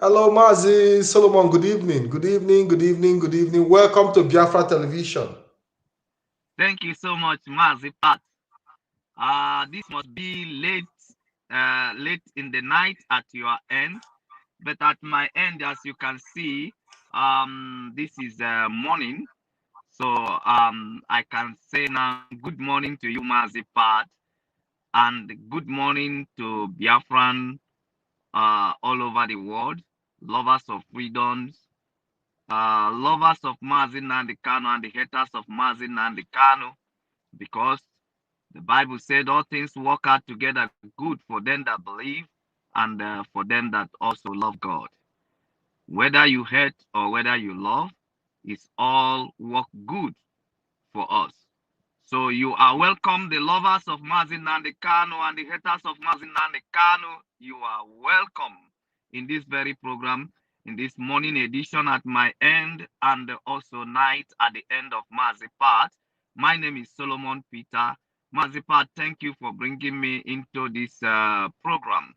Hello, MAZI Solomon. Good evening. Good evening. Good evening. Good evening. Welcome to Biafra Television. Thank you so much, MAZI Pat. This must be late in the night at your end, but at my end, as you can see, this is morning. So I can say now, good morning to you, MAZI Pat, and good morning to Biafran all over the world, lovers of freedoms, lovers of MAZI Nnamdi Kanu and the haters of MAZI Nnamdi Kanu, because the Bible said all things work out together good for them that believe and for them that also love God. Whether you hate or whether you love, it's all work good for us. So you are welcome, the lovers of MAZI Nnamdi Kanu and the haters of MAZI Nnamdi Kanu. You are welcome in this very program, in this morning edition at my end and also night at the end of MAZI Part. My name is Solomon Peter. MAZI Part, thank you for bringing me into this program.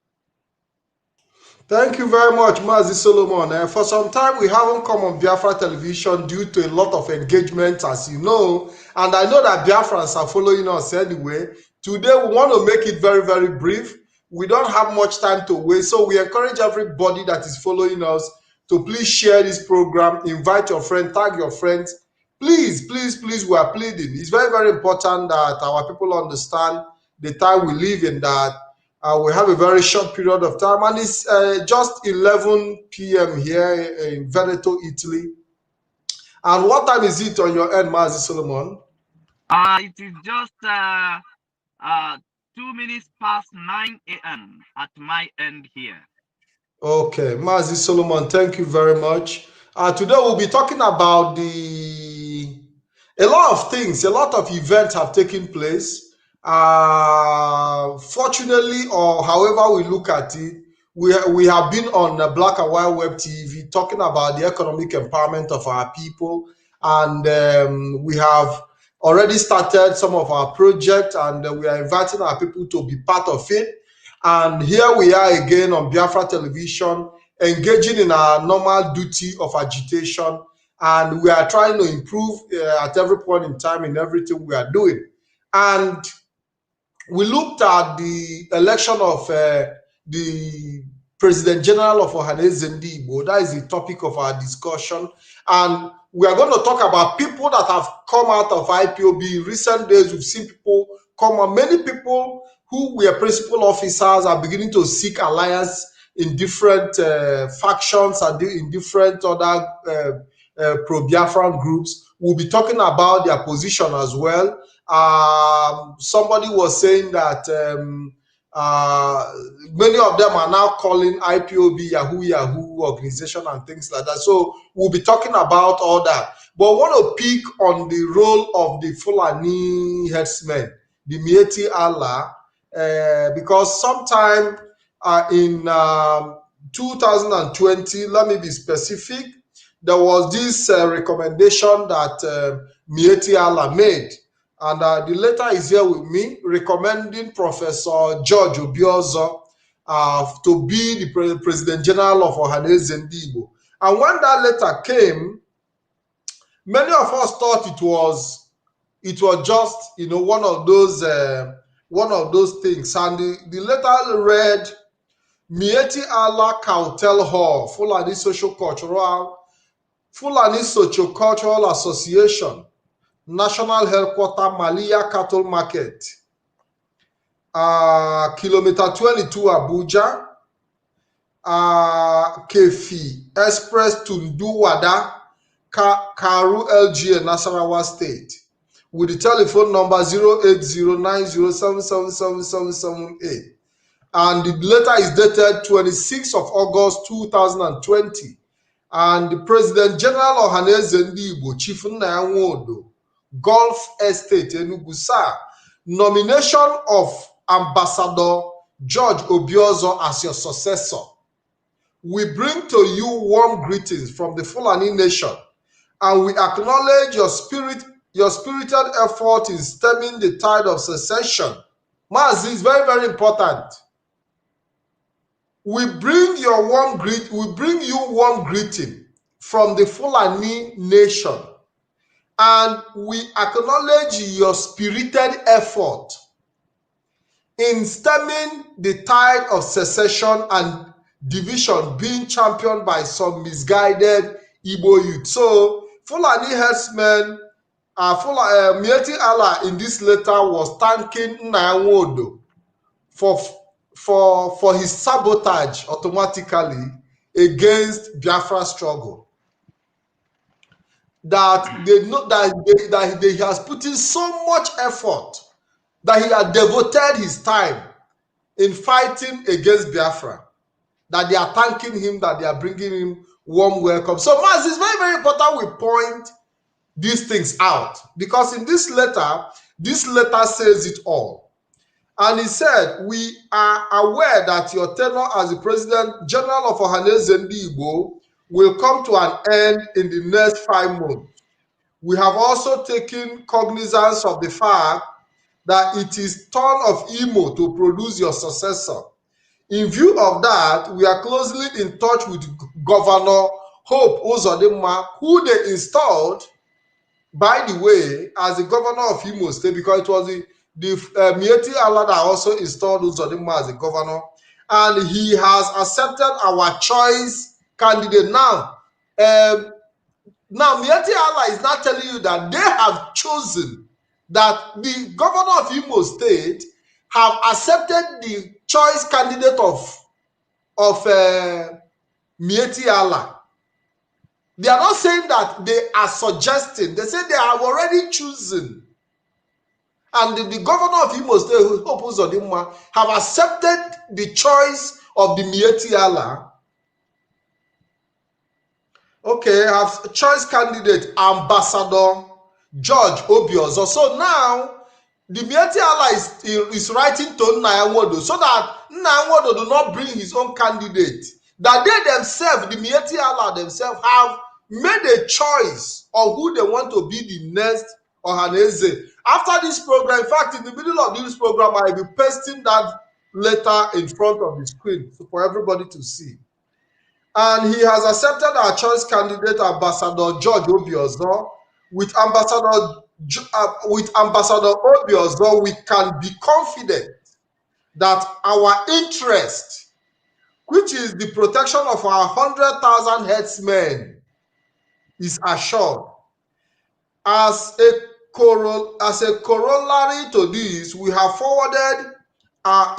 Thank you very much, MAZI Solomon. For some time, we haven't come on Biafra Television due to a lot of engagement, as you know. And I know that Biafrans are following us anyway. Today, we want to make it very, very brief. We don't have much time to waste. So we encourage everybody that is following us to please share this program, invite your friend, tag your friends. Please, please, please, we are pleading. It's very, very important that our people understand the time we live in, that we have a very short period of time, and it's just 11 p.m. here in Veneto, Italy. And what time is it on your end, MAZI Solomon? It is just 2 minutes past 9 a.m. at my end here. Okay, MAZI Solomon, thank you very much. Today we'll be talking about a lot of things, a lot of events have taken place. Fortunately, or however we look at it, we have been on Black and White Web TV talking about the economic empowerment of our people, and we have already started some of our projects, and we are inviting our people to be part of it. And here we are again on Biafra Television, engaging in our normal duty of agitation, and we are trying to improve at every point in time in everything we are doing. And we looked at the election of the President General of Ohaneze Igbo. That is the topic of our discussion. And we are going to talk about people that have come out of IPOB. In recent days, we've seen people come out. Many people who were principal officers are beginning to seek alliance in different factions and in different other pro-Biafran groups. We'll be talking about their position as well. Somebody was saying that many of them are now calling IPOB Yahoo organization and things like that. So we'll be talking about all that. But I want to pick on the role of the Fulani headsmen, the Myetti Allah, because sometime in 2020, let me be specific, there was this recommendation that Myetti Allah made. And the letter is here with me, recommending Professor George Obiozo to be the President General of Ohaneze Igbo. And when that letter came, many of us thought it was just one of those things. And the letter read, Myetti Allah Kautel Hall, Fulani Socio-Cultural Association, National Headquarter, Malia Cattle Market, Kilometer 22, Abuja, Kefi Express Tunduwada, Karu LGA, Nasarawa State, with the telephone number 08090777778. And the letter is dated 26th of August 2020. And the President General Ohaneze Igbo, Chief Nnayawodo, Gulf Estate, Enugu, sir, nomination of Ambassador George Obiozo as your successor. We bring to you warm greetings from the Fulani nation, and we acknowledge your spirited effort in stemming the tide of secession. MAZI is very, very important. We bring you warm greeting from the Fulani nation, and we acknowledge your spirited effort in stemming the tide of secession and division being championed by some misguided Igbo youth. So Fulani herdsmen, Myetti Allah in this letter was thanking Nnamdi for his sabotage automatically against Biafra struggle. That they know that he has put in so much effort, that he had devoted his time in fighting against Biafra, that they are thanking him, that they are bringing him warm welcome. So, Maz, it's very, very important we point these things out, because in this letter says it all. And he said, we are aware that your tenure as the President General of Ohaneze Igbo will come to an end in the next 5 months. We have also taken cognizance of the fact that it is turn of Imo to produce your successor. In view of that, we are closely in touch with Governor Hope Uzodimma, who they installed, by the way, as the governor of Imo State, because it was the Myetti Allah that also installed Uzodimma as the governor, and he has accepted our choice candidate. Now, Myetti Allah is not telling you that they have chosen, that the governor of Imo State have accepted the choice candidate of Myetti Allah. They are not saying that they are suggesting. They say they have already chosen. And the governor of Imo State, Hope Uzodimma, have accepted the choice of the Myetti Allah. Okay, have choice candidate Ambassador George Obiozo. So now the Myetti Allah is writing to Nnamdi so that Nnamdi do not bring his own candidate. That they themselves, the Myetti Allah themselves, have made a choice of who they want to be the next Ohaneze. After this program, in fact, in the middle of this program, I will be pasting that letter in front of the screen for everybody to see. And he has accepted our choice candidate, Ambassador George Obiozo. With Ambassador Obiozo, we can be confident that our interest, which is the protection of our 100,000 headsmen, is assured. As a corollary to this, we have forwarded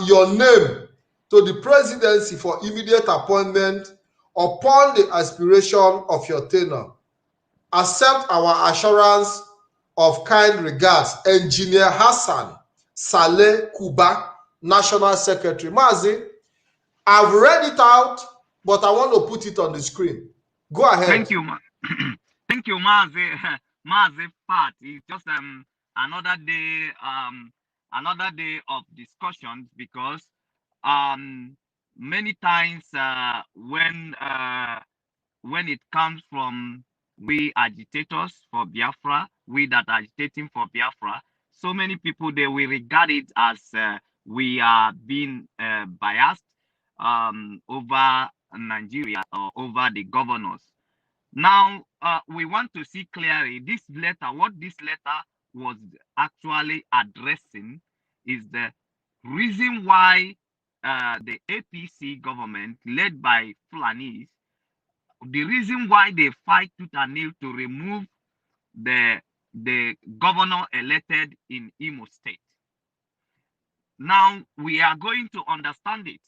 your name to the presidency for immediate appointment upon the expiration of your tenure. Accept our assurance of kind regards, Engineer Hassan Saleh Kuba, National Secretary. Mazi, I've read it out, but I want to put it on the screen. Go ahead. Thank you, thank you, Mazi. Mazi Pat. It's just another day of discussions, because many times when it comes from we agitators for Biafra, we that are agitating for Biafra, so many people, they will regard it as we are being biased over Nigeria or over the governors. Now, we want to see clearly this letter. What this letter was actually addressing is the reason why the APC government, led by FULANIS, the reason why they fight tooth and nail to remove the governor elected in Imo State. Now, we are going to understand it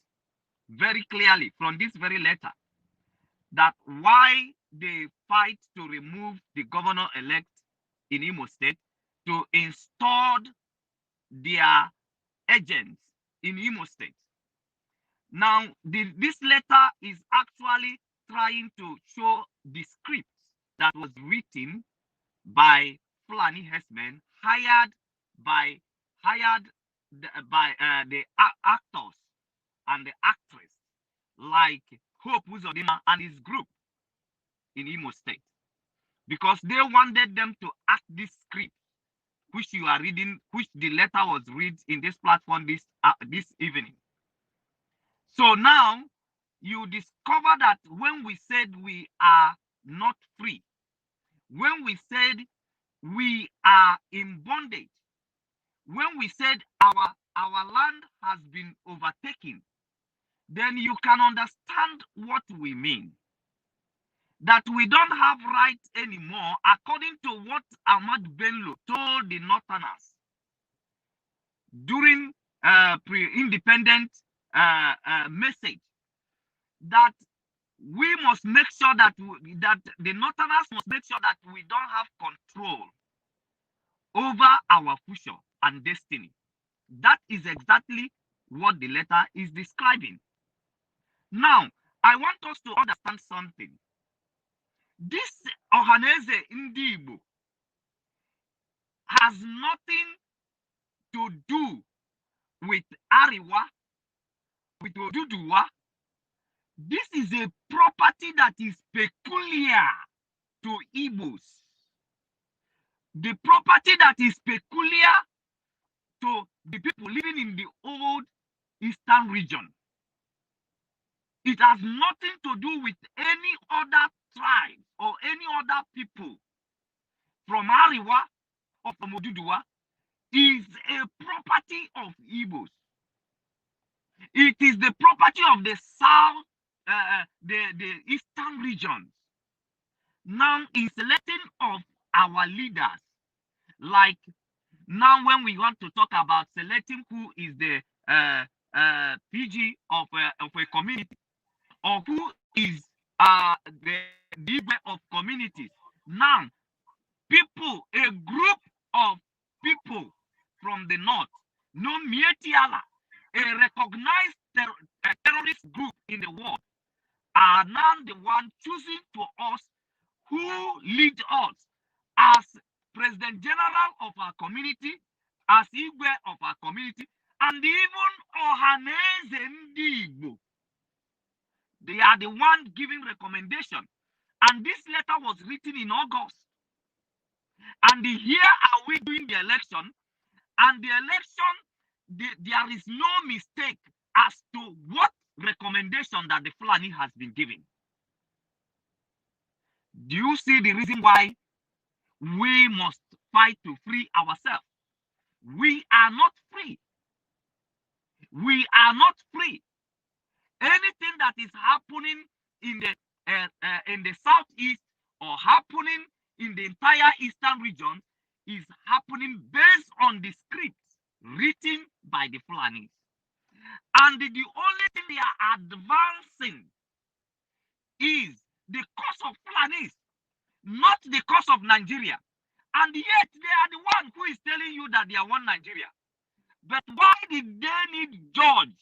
very clearly from this very letter, that why they fight to remove the governor-elect in Imo State, to install their agents in Imo State. Now, this letter is actually trying to show the script that was written by Fulani herdsmen, hired by the actors and the actress like Hope Uzodimma and his group in Imo State, because they wanted them to act this script which you are reading, which the letter was read in this platform this evening. So now you discover that when we said we are not free, when we said we are in bondage, when we said our land has been overtaken, then you can understand what we mean. That we don't have rights anymore, according to what Ahmad Bello told the Northerners during pre-independent message, that we must make sure that that the Northerners must make sure that we don't have control over our future and destiny. That is exactly what the letter is describing. Now, I want us to understand something. This Ohaneze Ndi Igbo has nothing to do with Ariwa, with Oduduwa. This is a property that is peculiar to Igbos. The property that is peculiar to the people living in the old eastern region. It has nothing to do with any other tribe or any other people from Ariwa or from Oduduwa. It is a property of Igbos. It is the property of the south, the eastern regions. Now, in selecting of our leaders, like now when we want to talk about selecting who is the PG of a community, or who is the leader of communities. Now, people, a group of people from the north, no Myetti, a recognized terrorist group in the world, are now the one choosing to us who lead us as President General of our community, as Igwe of our community, and even Ohaneze Ndi Igbo. They are the one giving recommendation. And this letter was written in August. And here are we doing the election. And the election, there is no mistake as to what recommendation that the Fulani has been given. Do you see the reason why we must fight to free ourselves? We are not free. We are not free. Anything that is happening in the southeast or happening in the entire eastern region is happening based on the scripts written by the Fulanis. And the only thing they are advancing is the cause of Fulanis, not the cause of Nigeria. And yet they are the one who is telling you that they are one Nigeria. But why did they need George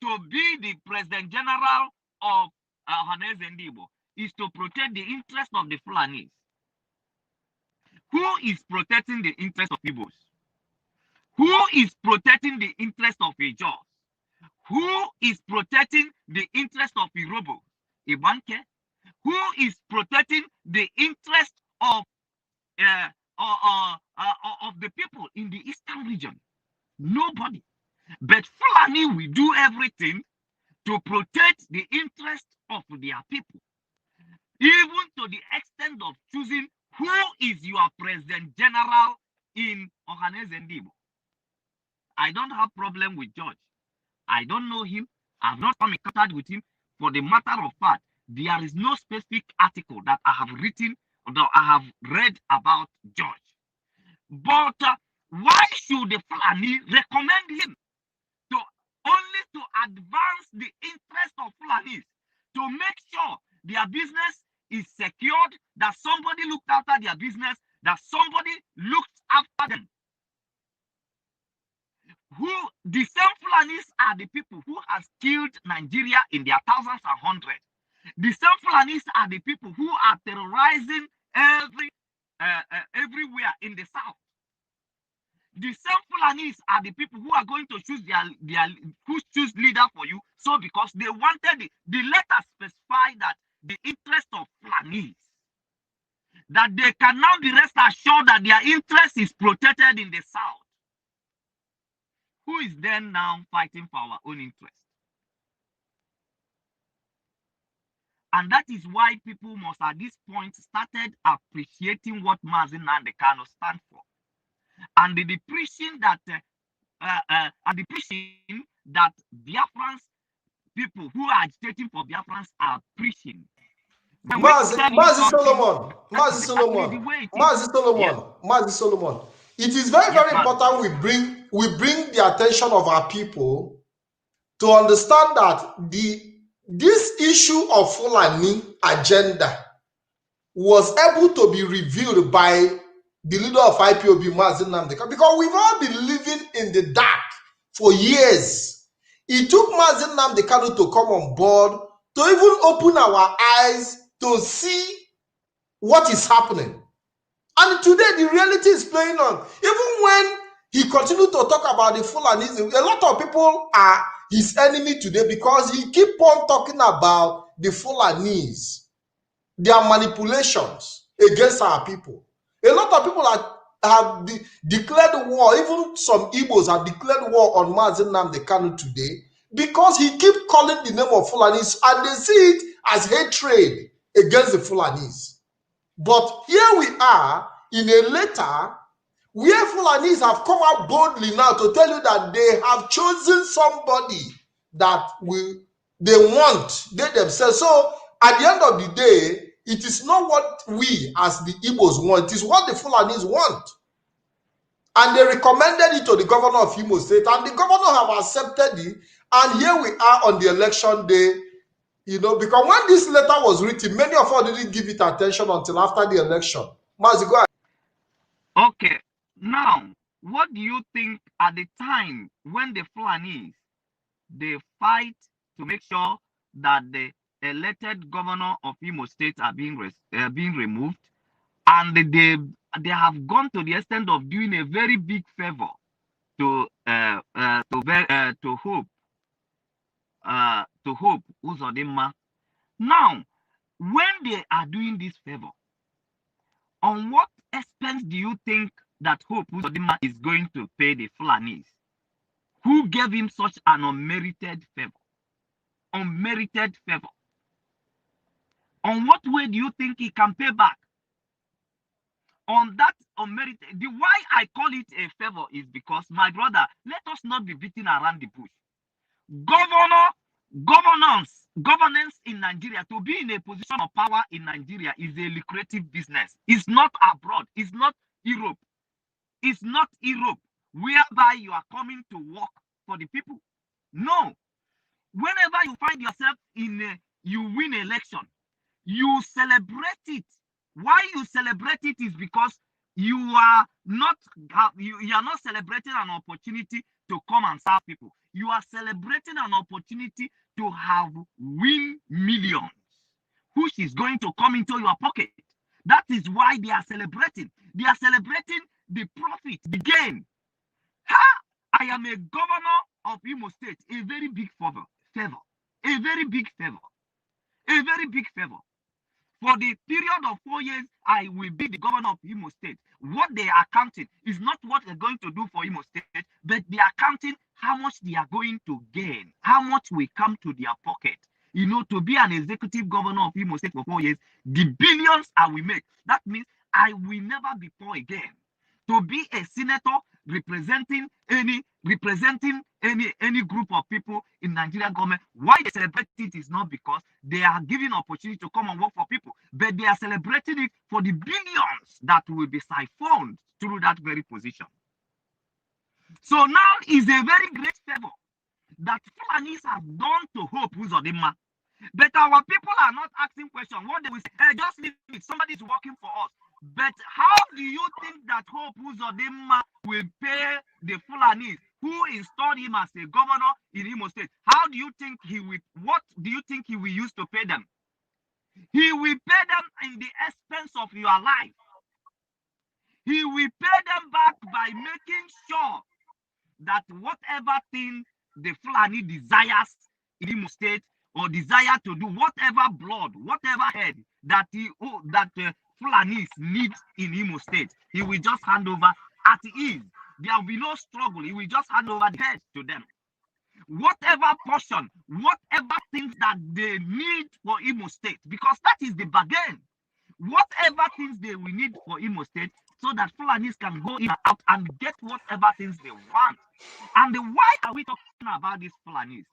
to be the President General of Ohaneze Ndi Igbo? Is to protect the interest of the Fulanis. Who is protecting the interest of Igbos? Who is protecting the interest of Ijos? Who is protecting the interest of Irobo, Ibanke? Who is protecting the interest of the people in the eastern region? Nobody. But Fulani will do everything to protect the interest of their people, even to the extent of choosing who is your President General in Ohaneze Ndi Igbo. I don't have problem with George. I don't know him. I've not come in contact with him. For the matter of fact, there is no specific article that I have written or that I have read about George. But why should the Fulani recommend him to only to advance the interest of Fulanis, to make sure their business is secured, that somebody looked after their business, that somebody looked after them? Who the same Fulanis are the people who has killed Nigeria in their thousands and hundreds. The same Fulanis are the people who are terrorizing everywhere in the south. The same Fulanis are the people who are going to choose who choose leader for you. So because they wanted the letter specify that the interest of Fulanis, that they can now be rest assured that their interest is protected in the south. Who is then now fighting for our own interest? And that is why people must at this point started appreciating what MAZI Nnamdi Kanu stand for. And the preaching that Biafrans people who are agitating for Biafrans are preaching. Mazi Solomon. It is very, very important we bring the attention of our people to understand that this issue of Fulani agenda was able to be revealed by the leader of IPOB, MAZI Nnamdi Kanu, because we've all been living in the dark for years. It took MAZI Nnamdi Kanu to come on board to even open our eyes to see what is happening. And today, the reality is playing on. Even when he continued to talk about the Fulanis, a lot of people are his enemy today because he keep on talking about the Fulanis, their manipulations against our people. A lot of people have declared war. Even some Igbos have declared war on MAZI Nnamdi Kanu today because he keep calling the name of Fulanis and they see it as hatred against the Fulanis. But here we are in a letter where Fulanis have come out boldly now to tell you that they have chosen somebody that they want, they themselves. So at the end of the day, it is not what we as the Igbos want, it is what the Fulanis want. And they recommended it to the governor of Imo State, and the governor have accepted it. And here we are on the election day, you know, because when this letter was written, many of us didn't give it attention until after the election. Mazi, go ahead. Okay, now, what do you think at the time when the Fulanis, they fight to make sure that the elected governor of Imo State are being removed, and they have gone to the extent of doing a very big favor to Hope Uzodimma. Now, when they are doing this favor, on what expense do you think that Hope Uzodimma is going to pay the Fulanis, who gave him such an unmerited favor? Unmerited favor. On what way do you think he can pay back? On that unmerited, why I call it a favor is because, my brother, let us not be beating around the bush. Governance in Nigeria, to be in a position of power in Nigeria is a lucrative business. It's not abroad. It's not Europe. It's not Europe, whereby you are coming to work for the people. No. Whenever you find yourself you win election, you celebrate it. Why you celebrate it is because you are not celebrating an opportunity to come and serve people. You are celebrating an opportunity to have win millions, which is going to come into your pocket. That is why they are celebrating. They are celebrating the profit, the gain. I am a governor of Imo State, a very big favor, a very big favor, a very big favor. For the period of 4 years, I will be the governor of Imo State. What they are counting is not what they're going to do for Imo State, but they are counting how much they are going to gain, how much will come to their pocket. You know, to be an executive governor of Imo State for 4 years, the billions I will make. That means I will never be poor again. To be a senator representing any group of people in Nigerian government, why they celebrate it is not because they are giving opportunity to come and work for people, but they are celebrating it for the billions that will be siphoned through that very position. So now is a very great favor that Fulanis have done to Hope Uzodimma. But our people are not asking questions. What they will say, hey, just leave it. Somebody is working for us. But how do you think that Hope Uzodimma will pay the Fulanis who installed him as a governor in Imo State? How do you think he will, what do you think he will use to pay them? He will pay them in the expense of your life. He will pay them back by making sure that whatever thing the Fulani desires in Imo State, or desire to do, whatever blood, whatever head that Fulanis need in Imo State, he will just hand over at ease. There will be no struggle. He will just hand over the head to them. whatever portion, whatever things that they need for Imo State, because that is the bargain. Whatever things they will need for Imo State, so that Fulanis can go in and out and get whatever things they want. And why are we talking about these Fulanis?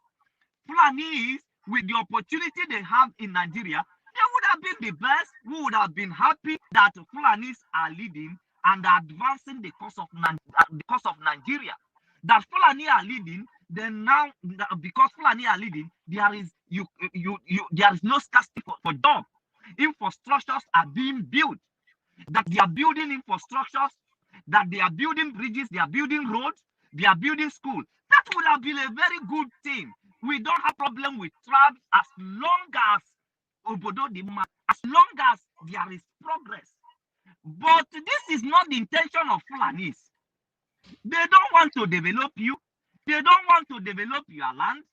Fulanis, with the opportunity they have in Nigeria, they would have been the best. We would have been happy that Fulanis are leading and advancing the cause of Nigeria. That Fulani are leading, then now because Fulani are leading, there is there is no scarcity for jobs. Infrastructures are being built. That they are building infrastructures, that they are building bridges, they are building roads, they are building schools. That would have been a very good thing. We don't have problem with tribes as long as as long as there is progress. But this is not the intention of Fulanis. They don't want to develop you. They don't want to develop your land.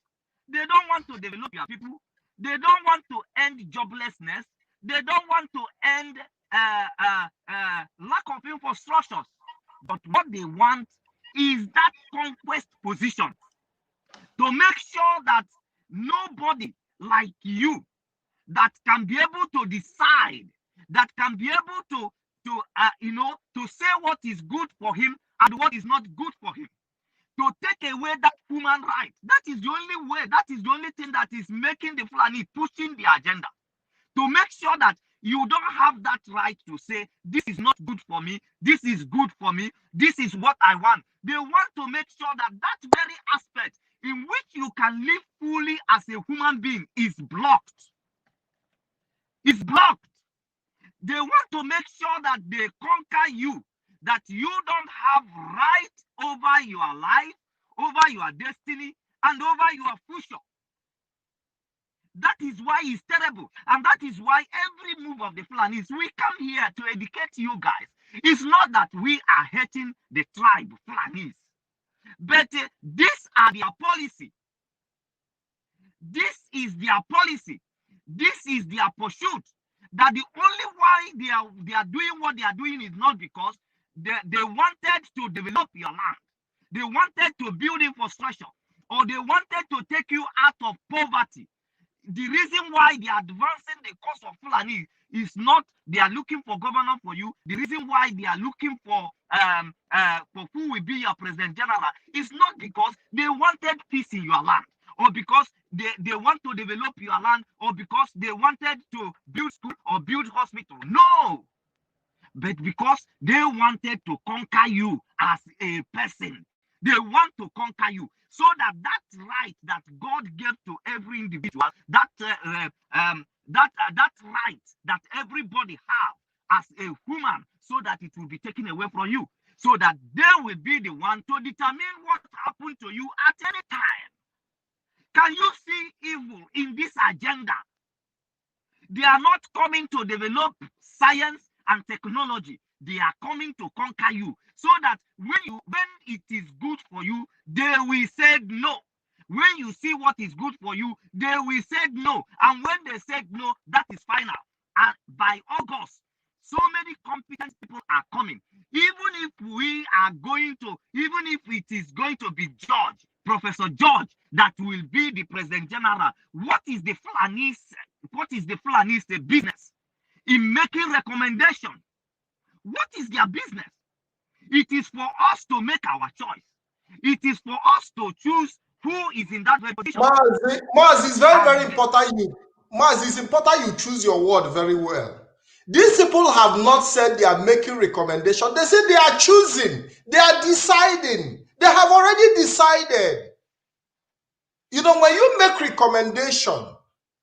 They don't want to develop your people. They don't want to end joblessness. They don't want to end lack of infrastructures. But what they want is that conquest position to make sure that nobody like you that can be able to decide, that can be able to say what is good for him and what is not good for him, to take away that human right. That is the only way, that is the only thing that is making the Fulani pushing the agenda. To make sure that you don't have that right to say, this is not good for me, this is good for me, this is what I want. They want to make sure that that very aspect in which you can live fully as a human being is blocked. It's blocked. They want to make sure that they conquer you, that you don't have right over your life, over your destiny, and over your future. That is why it's terrible. And that is why every move of the Fulanis, we come here to educate you guys. It's not that we are hating the tribe Fulanis, but these are their policy. This is their policy. This is their pursuit. That the only why they are doing what they are doing is not because they wanted to develop your land. They wanted to build infrastructure, or they wanted to take you out of poverty. The reason why they are advancing the cause of Fulani is not they are looking for governor for you. The reason why they are looking for who will be your president general is not because they wanted peace in your land, or because they want to develop your land, or because they wanted to build school or build hospital. No, but because they wanted to conquer you as a person. They want to conquer you, so that right that God gave to every individual, that right that everybody have as a human, so that it will be taken away from you, so that they will be the one to determine what happened to you at any time. Can you see evil in this agenda? They are not coming to develop science and technology. They are coming to conquer you, so that when it is good for you, they will say no. When you see what is good for you, they will say no. And when they said no, that is final. And by August, so many competent people are coming. Even if it is going to be Professor George, that will be the President General, what is the Fulani's business in making recommendation? What is their business? It is for us to make our choice. It is for us to choose who is in that position. Maz, it's very important. Maz, it's important you choose your word very well. These people have not said they are making recommendation. They say they are choosing. They are deciding. They have already decided. You know, when you make recommendation,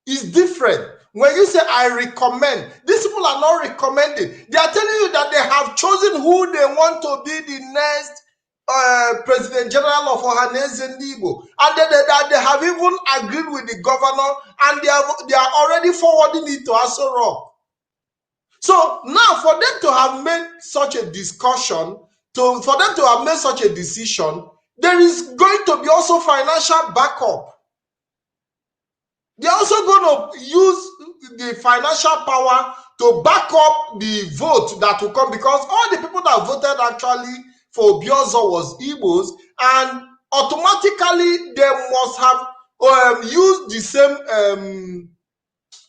it's different. When you say, I recommend, these people are not recommending. They are telling you that they have chosen who they want to be the next President General of Ohaneze and Igbo. And they have even agreed with the governor, and they are already forwarding it to Aso Rock. So now for them to have made such a discussion, for them to have made such a decision, there is going to be also financial backup. They're also going to use the financial power to back up the vote that will come, because all the people that voted actually for Biozo was Igbos, and automatically they must have used the same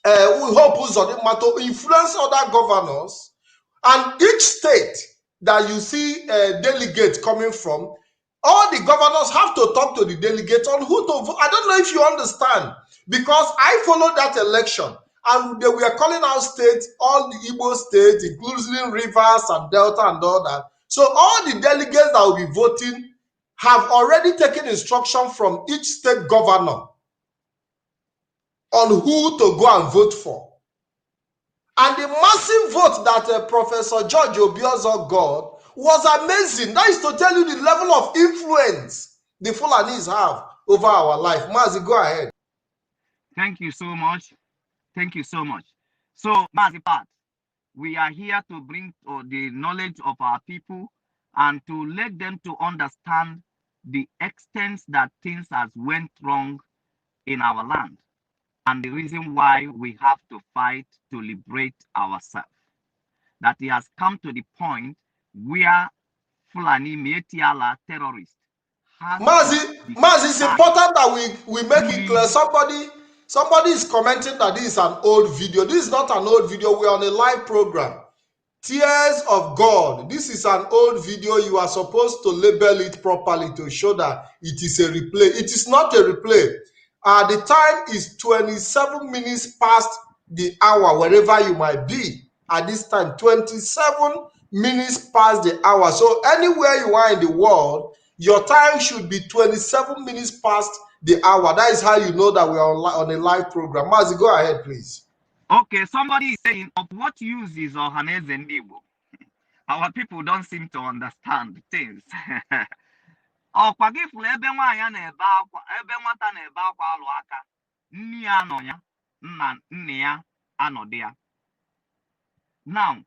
hope to influence other governors. And each state that you see delegates coming from, all the governors have to talk to the delegates on who to vote. I don't know if you understand, because I followed that election and they were calling out states, all the Igbo states, including Rivers and Delta and all that. So all the delegates that will be voting have already taken instruction from each state governor on who to go and vote for. And the massive vote that Professor George Obiozo got was amazing. That is to tell you the level of influence the Fulanis have over our life. Mazi, go ahead. Thank you so much. Thank you so much. So, Mazi Pat, we are here to bring the knowledge of our people and to let them to understand the extent that things has went wrong in our land and the reason why we have to fight to liberate ourselves. That it has come to the point where Fulani Myetti terrorists. Mazi, it's important that we make it clear. Somebody is commenting that this is an old video. This is not an old video. We're on a live program. Tears of God. This is an old video. You are supposed to label it properly to show that it is a replay. It is not a replay. The time is 27 minutes past the hour, wherever you might be at this time. 27 minutes past the hour. So anywhere you are in the world, your time should be 27 minutes past the hour. That is how you know that we are on a live program. Mazi, go ahead, please. Okay, somebody is saying, of what use is Ohaneze and Igbo? Our people don't seem to understand things. Ọkwa gị fụrụ ebe nwaanyị na-ebe akwa, ebe nwata na-ebe akwa alụ aka, nne ya anọ ya, nne ya anọdụ ya. Now,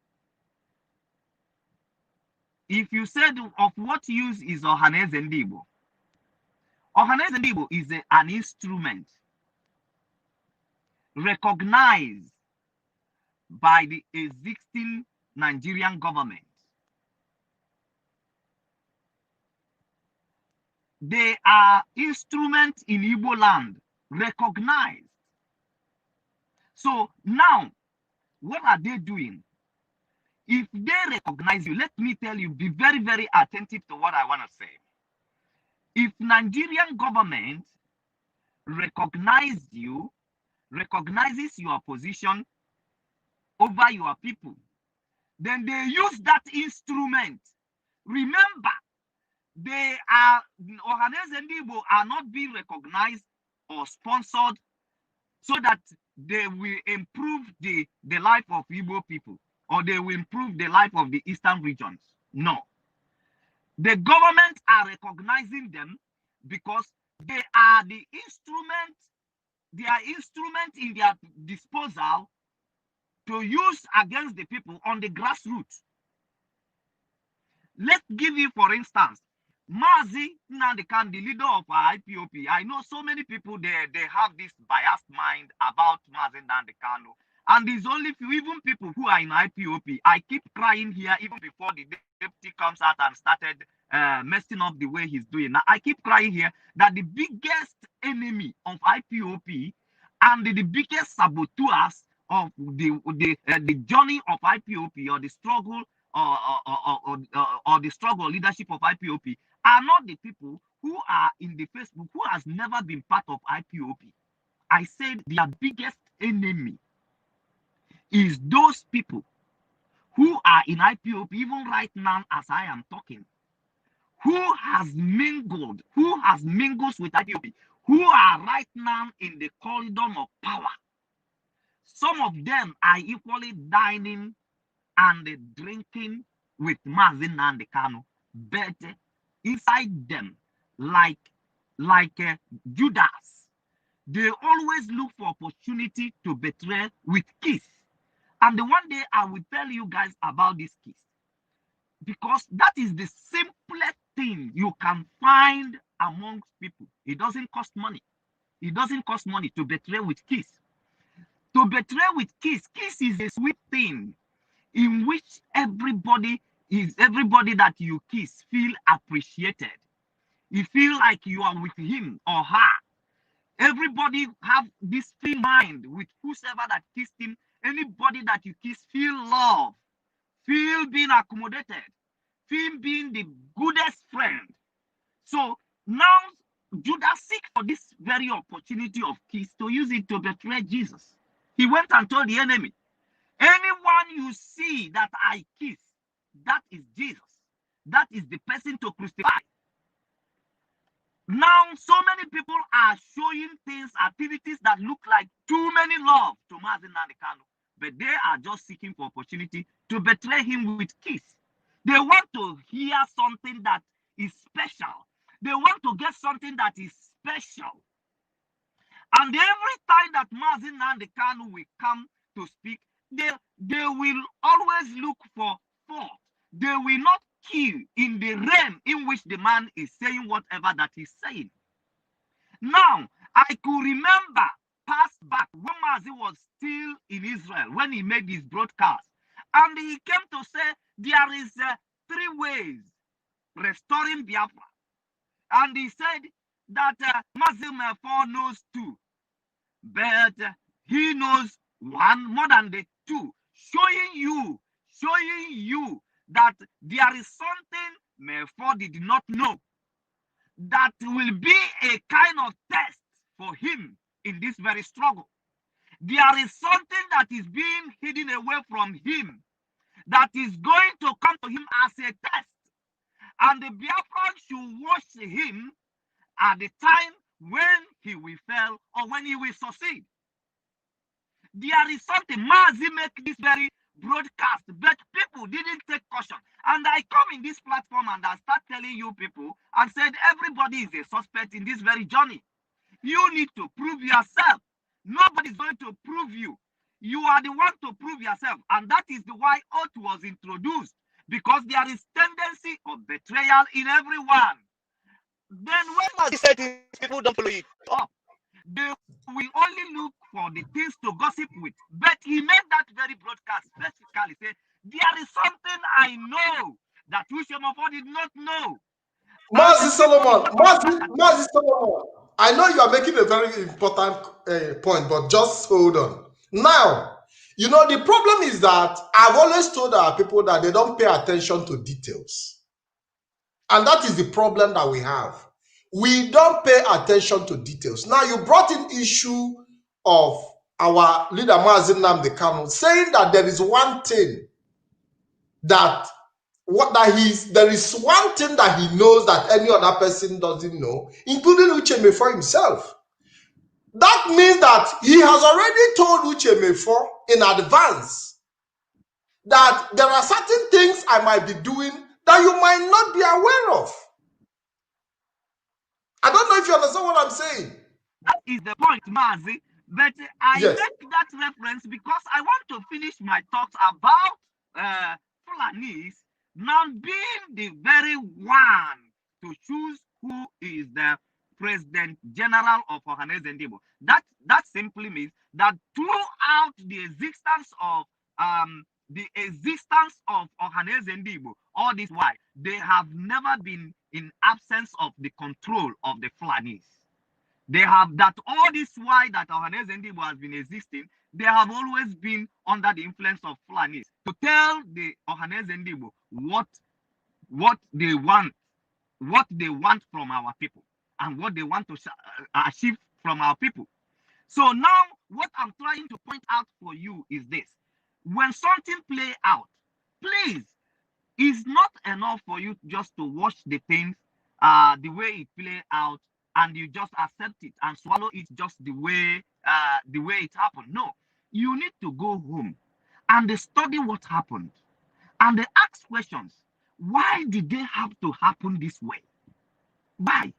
if you said of what use is Ohaneze and Igbo? Ohaneze and Igbo is an instrument recognized by the existing Nigerian government. They are instruments in Igbo land, recognized. So now, what are they doing? If they recognize you, let me tell you, be very, very attentive to what I want to say. If Nigerian government recognizes you, recognizes your position over your people, then they use that instrument. Remember, they are, Ohaneze and Igbo are not being recognized or sponsored so that they will improve the life of Igbo people or they will improve the life of the eastern regions. No. The government are recognizing them because they are the instrument, they are instrument in their disposal to use against the people on the grassroots. Let's give you, for instance, MAZI, the leader of IPOB. I know so many people, they have this biased mind about MAZI Nandekano. And there's only few, even people who are in IPOB. I keep crying here even before the deputy comes out and started messing up the way he's doing. Now, I keep crying here that the biggest enemy of IPOB and the biggest saboteurs of the journey of IPOB or the struggle or the struggle leadership of IPOB are not the people who are in the Facebook, who has never been part of IPOB. I said their biggest enemy is those people who are in IPOB, even right now as I am talking, who has mingled with IPOB, who are right now in the corridor of power. Some of them are equally dining and drinking with MAZI Nandekano, but inside them, like Judas, they always look for opportunity to betray with kiss. And the one day I will tell you guys about this kiss, because that is the simplest thing you can find amongst people. It doesn't cost money. It doesn't cost money to betray with kiss. To betray with kiss, kiss is a sweet thing in which everybody that you kiss feel appreciated. You feel like you are with him or her. Everybody have this free mind with whosoever that kissed him. Anybody that you kiss, feel love, feel being accommodated, feel being the goodest friend. So now Judas seek for this very opportunity of kiss to use it to betray Jesus. He went and told the enemy, anyone you see that I kiss, that is Jesus. That is the person to crucify. Now, so many people are showing things, activities that look like too many love to MAZI Nnamdi Kanu, but they are just seeking for opportunity to betray him with kiss. They want to hear something that is special. They want to get something that is special. And every time that MAZI Nnamdi Kanu will come to speak, they will always look for fault. They will not kill in the realm in which the man is saying whatever that he's saying. Now, I could remember past back when MAZI was still in Israel, when he made his broadcast, and he came to say there is 3 ways restoring Biafra. And he said that MAZI Mefo knows 2, but he knows 1 more than the 2, showing you that there is something Mefo did not know that will be a kind of test for him in this very struggle. There is something that is being hidden away from him that is going to come to him as a test. And the Biafran should watch him at the time when he will fail or when he will succeed. There is something, MAZI make this very broadcast, but people didn't take caution. And I come in this platform and I start telling you people and said everybody is a suspect in this very journey. You need to prove yourself. Nobody's going to prove you. You are the one to prove yourself. And that is the why oath was introduced, because there is tendency of betrayal in everyone. Then when MAZI said things, people don't follow it up. They will only look for the things to gossip with. But he made that very broadcast specifically say, there is something I know that Ushemofo did not know. MAZI Solomon, MAZI Solomon, I know you are making a very important point, but just hold on. Now, you know, the problem is that I've always told our people that they don't pay attention to details. And that is the problem that we have. We don't pay attention to details. Now, you brought in issue of our leader, MAZI Nnamdi Kanu, saying that there is one thing that there is one thing that he knows that any other person doesn't know, including Uchemefo himself. That means that he has already told Uchemefo in advance that there are certain things I might be doing that you might not be aware of. I don't know if you understand what I'm saying. That is the point, MAZI. But I Yes. make that reference because I want to finish my thoughts about FULANIS now being the very one to choose who is the President General of Ohaneze and Igbo. That simply means that throughout the existence of Ohaneze and Igbo, all this while, they have never been in absence of the control of the FULANIS. They have that all this while that Ohaneze and Igbo has been existing, they have always been under the influence of FULANIS to tell the Ohaneze and Igbo what they want from our people and what they want to achieve from our people. So now what I'm trying to point out for you is this. When something play out, please, it's not enough for you just to watch the things the way it play out and you just accept it and swallow it just the way it happened. No, you need to go home and study what happened and they ask questions. Why did they have to happen this way? Why?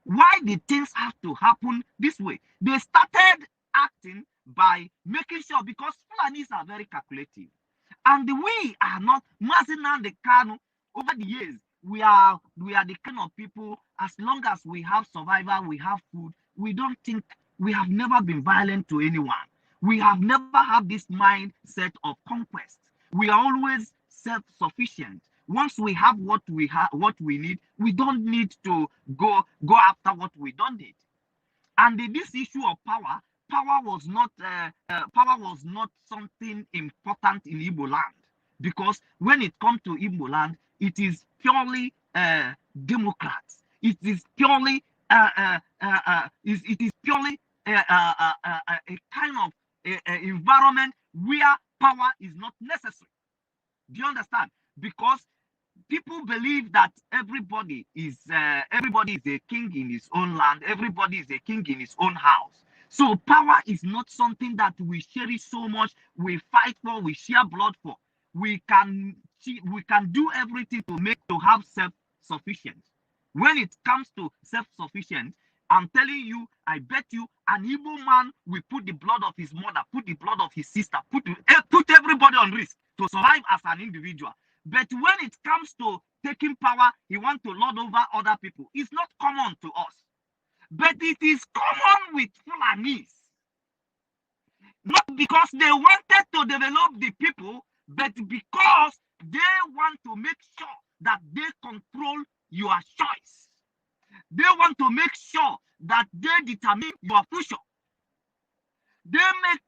Why did things have to happen this way? They started acting by making sure, because Fulanis are very calculative. And we are not. MAZI Nnamdi Kanu, over the years, we are the kind of people, as long as we have survival, we have food, we don't think, we have never been violent to anyone. We have never had this mindset of conquest. We are always self-sufficient. Once we have what we need, we don't need to go after what we don't need. And this issue of power was not something important in Igbo land, because when it comes to Igbo land, it is purely Democrats. It is purely it is purely a kind of environment where power is not necessary. Do you understand? Because people believe that everybody is a king in his own land. Everybody is a king in his own house. So power is not something that we cherish so much. We fight for. We share blood for. We can do everything to have self-sufficient. When it comes to self-sufficient, I'm telling you, I bet you, an Igbo man will put the blood of his mother, put the blood of his sister, put everybody on risk to survive as an individual. But when it comes to taking power, he wants to lord over other people. It's not common to us. But it is common with Fulanis. Not because they wanted to develop the people, but because they want to make sure that they control your choice. They want to make sure that they determine your future. They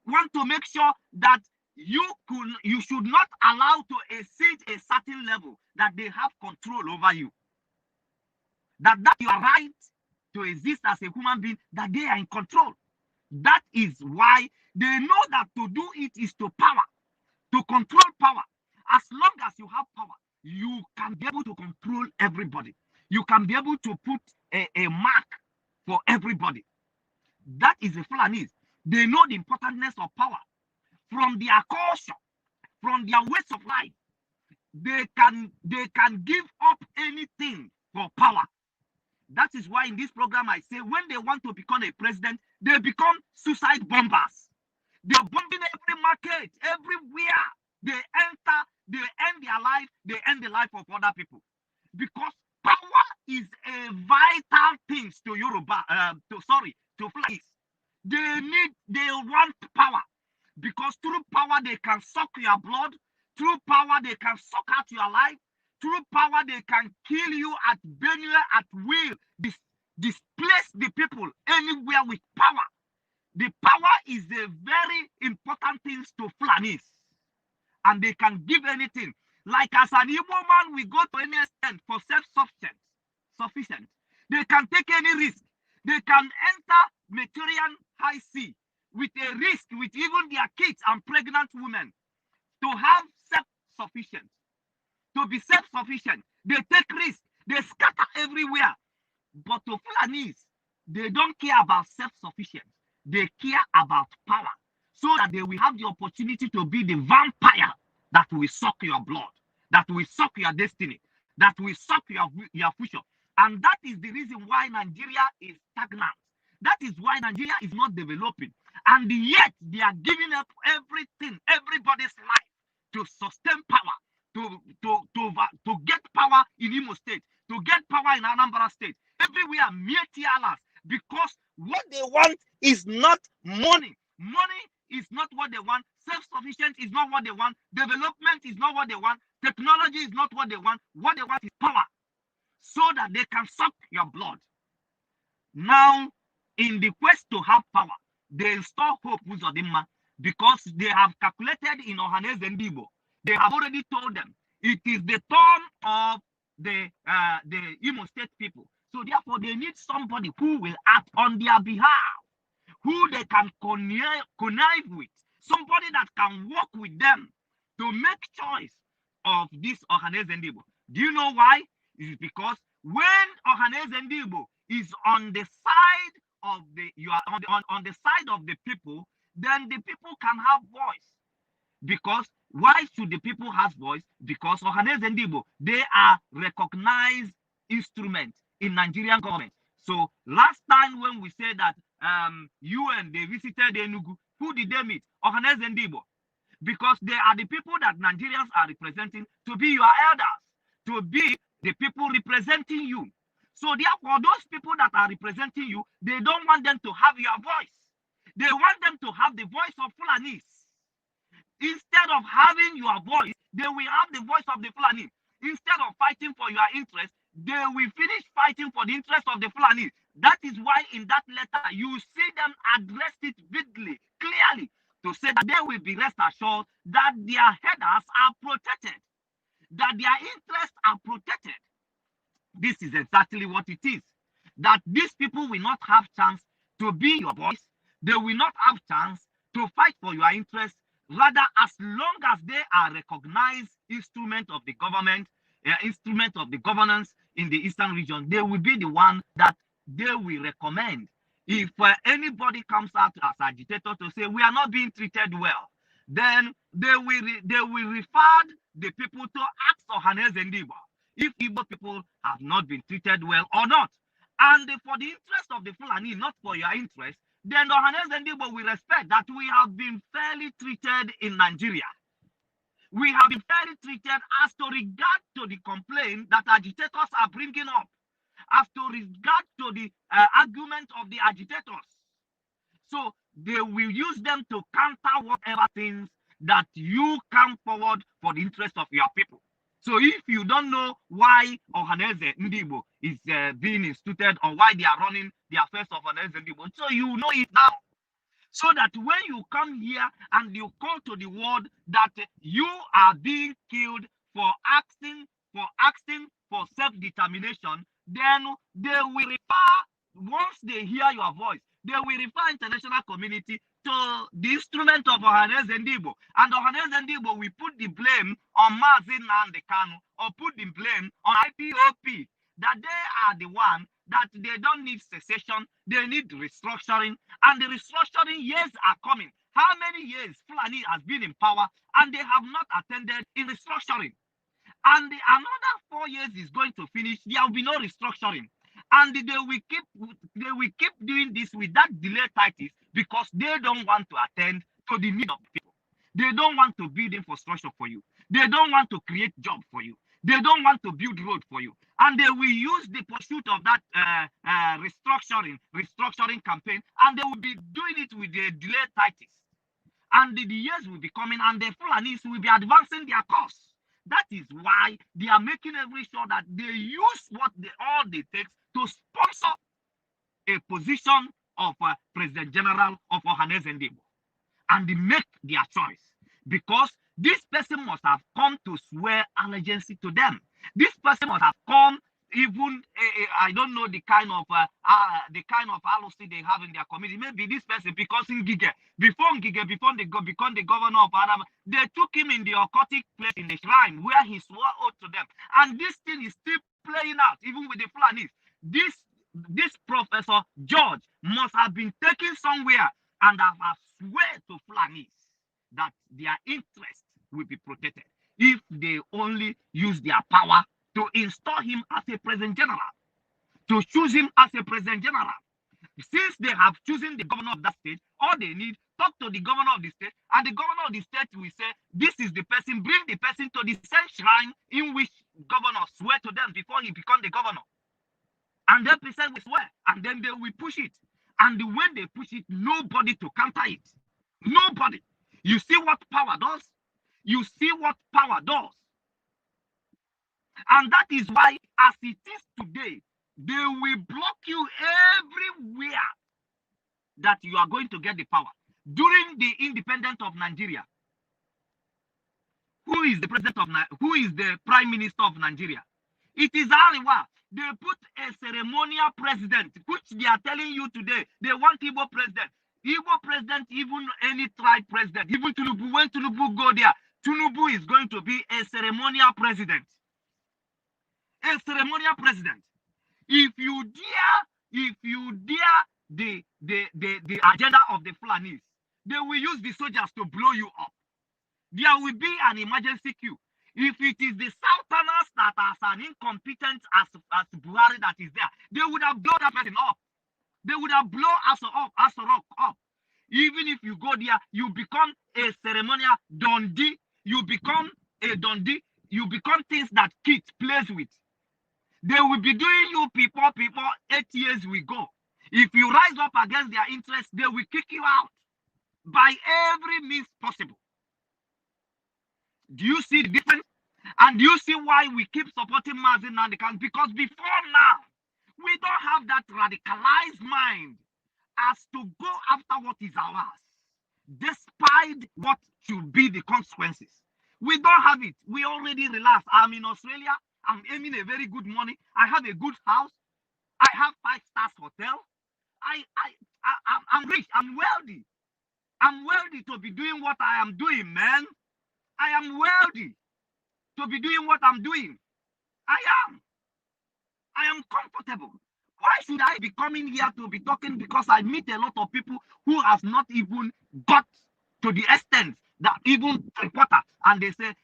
want to make sure that you should not allow to exceed a certain level, that they have control over you. That your right to exist as a human being, that they are in control. That is why they know that to do it is to power, to control power. As long as you have power, you can be able to control everybody. You can be able to put a mark for everybody. That is the Fulanis. They know the importance of power. From their culture, from their ways of life, they can give up anything for power. That is why in this program I say, when they want to become a president, they become suicide bombers. They are bombing every market, everywhere. They enter, they end their life, they end the life of other people. Because power is a vital thing to Yoruba, to Fulanis. They want power. Because through power, they can suck your blood. Through power, they can suck out your life. Through power, they can kill you at Benue at will. Displace the people anywhere with power. The power is a very important thing to Fulanis. And they can give anything. Like as an Igbo man, we go to any extent for self-sufficient. They can take any risk. They can enter Mediterranean high sea with a risk, with even their kids and pregnant women, to have self-sufficient. To be self-sufficient, they take risks. They scatter everywhere. But to Fulanis, they don't care about self-sufficient. They care about power, so that they will have the opportunity to be the vampire that will suck your blood, that will suck your destiny, that will suck your future. And that is the reason why Nigeria is stagnant. That is why Nigeria is not developing. And yet they are giving up everything, everybody's life, to sustain power, to get power in Imo State, to get power in Anambra State, everywhere, Myetti alas, because what they want is not money. Money is not what they want. Self-sufficient is not what they want. Development is not what they want. Technology is not what they want. What they want is power, so that they can suck your blood. Now, in the quest to have power, they install hope with Uzodimma, because they have calculated in Ohaneze and Igbo. They have already told them it is the turn of the Imo State people. So therefore, they need somebody who will act on their behalf, who they can connive with, somebody that can work with them to make choice of this Ohaneze and Igbo. Do you know why? It's because when Ohaneze and Igbo is on the side of on the side of the people, then the people can have voice. Because why should the people have voice? Because Ohaneze and Igbo, they are recognized instruments in Nigerian government. So last time when we said that UN, they visited Enugu, who did they meet? Ohaneze and Igbo. Because they are the people that Nigerians are representing to be your elders, to be the people representing you. So therefore, those people that are representing you, they don't want them to have your voice. They want them to have the voice of Fulanis. Instead of having your voice, they will have the voice of the Fulani. instead of fighting for your interest, they will finish fighting for the interest of the Fulani. That is why in that letter, you see them address it vividly, clearly, to say that they will be rest assured that their headers are protected, that their interests are protected. This is exactly what it is. That these people will not have chance to be your voice. They will not have chance to fight for your interests. Rather, as long as they are recognized instrument of the government, instrument of the governance in the Eastern region, they will be the one that they will recommend. If anybody comes out as agitator to say we are not being treated well, then they will refer the people to ask Ohaneze and Igbo if Igbo people have not been treated well or not. And for the interest of the Fulani, not for your interest, then Ohaneze and Igbo will respect that we have been fairly treated in Nigeria. We have been fairly treated as to regard to the complaint that agitators are bringing up, as to regard to the argument of the agitators. So they will use them to counter whatever things that you come forward for the interest of your people. So if you don't know why Ohaneze Ndigbo is being instituted or why they are running the affairs of Ohaneze Ndigbo, so you know it now. So that when you come here and you call to the world that you are being killed for asking for self-determination, then they will refer, once they hear your voice, they will refer international community to the instrument of Ohaneze Ndigbo. And Ohaneze Ndigbo will put the blame on MAZI or put the blame on IPOB, that they are the one that they don't need secession, they need restructuring, and the restructuring years are coming. How many years Fulani has been in power and they have not attended in restructuring? And another 4 years is going to finish, there will be no restructuring. And they will keep doing this with that delay tactics because they don't want to attend to the need of the people. They don't want to build infrastructure for you. They don't want to create jobs for you. They don't want to build road for you. And they will use the pursuit of that restructuring campaign, and they will be doing it with the delay tactics. And the years will be coming, and the Fulanis will be advancing their cause. That is why they are making every sure that they use all they take to sponsor a position of President General of Ohaneze Ndigbo, and they make their choice because this person must have come to swear allegiance to them. This person must have come even I don't know the kind of policy they have in their community. Maybe this person, because before they become the governor of Adam, they took him in the occultic place in the shrine where he swore oath to them. And this thing is still playing out, even with the Fulanis. This Professor George must have been taken somewhere and have swear to Fulanis that their interests will be protected if they only use their power to install him as a president general, to choose him as a president general. Since they have chosen the governor of that state, all they need, talk to the governor of the state, and the governor of the state will say, this is the person, bring the person to the same shrine in which governor swear to them before he become the governor. And that person will swear, and then they will push it. And when they push it, nobody to counter it. Nobody. You see what power does? You see what power does? And that is why, as it is today, they will block you everywhere that you are going to get the power. During the independence of Nigeria, who is the prime minister of Nigeria? It is Ariwa. They put a ceremonial president, which they are telling you today. They want Igbo president. Igbo president, even any tribe president, even Tinubu, when Tinubu go there, Tinubu is going to be a ceremonial president. A ceremonial president. If you dare the agenda of the Fulanis, they will use the soldiers to blow you up. There will be an emergency queue. If it is the Southerners that are as incompetent as Buhari that is there, they would have blown that person up. They would have blown Aso-Rock up. Even if you go there, you become a ceremonial dundee. You become a dundee. You become things that kids plays with. They will be doing you people, 8 years we go. If you rise up against their interests, they will kick you out by every means possible. Do you see the difference? And you see why we keep supporting MAZI NNAMDI Kanu? Because before now, we don't have that radicalized mind as to go after what is ours, despite what should be the consequences. We don't have it. We already relaxed. I'm in Australia. I'm earning a very good money. I have a good house. I have 5-star hotel. I'm rich. I'm wealthy. I'm wealthy to be doing what I am doing, man. I am wealthy to be doing what I'm doing. I am comfortable. Why should I be coming here to be talking? Because I meet a lot of people who have not even got to the extent that even reporter, and they say,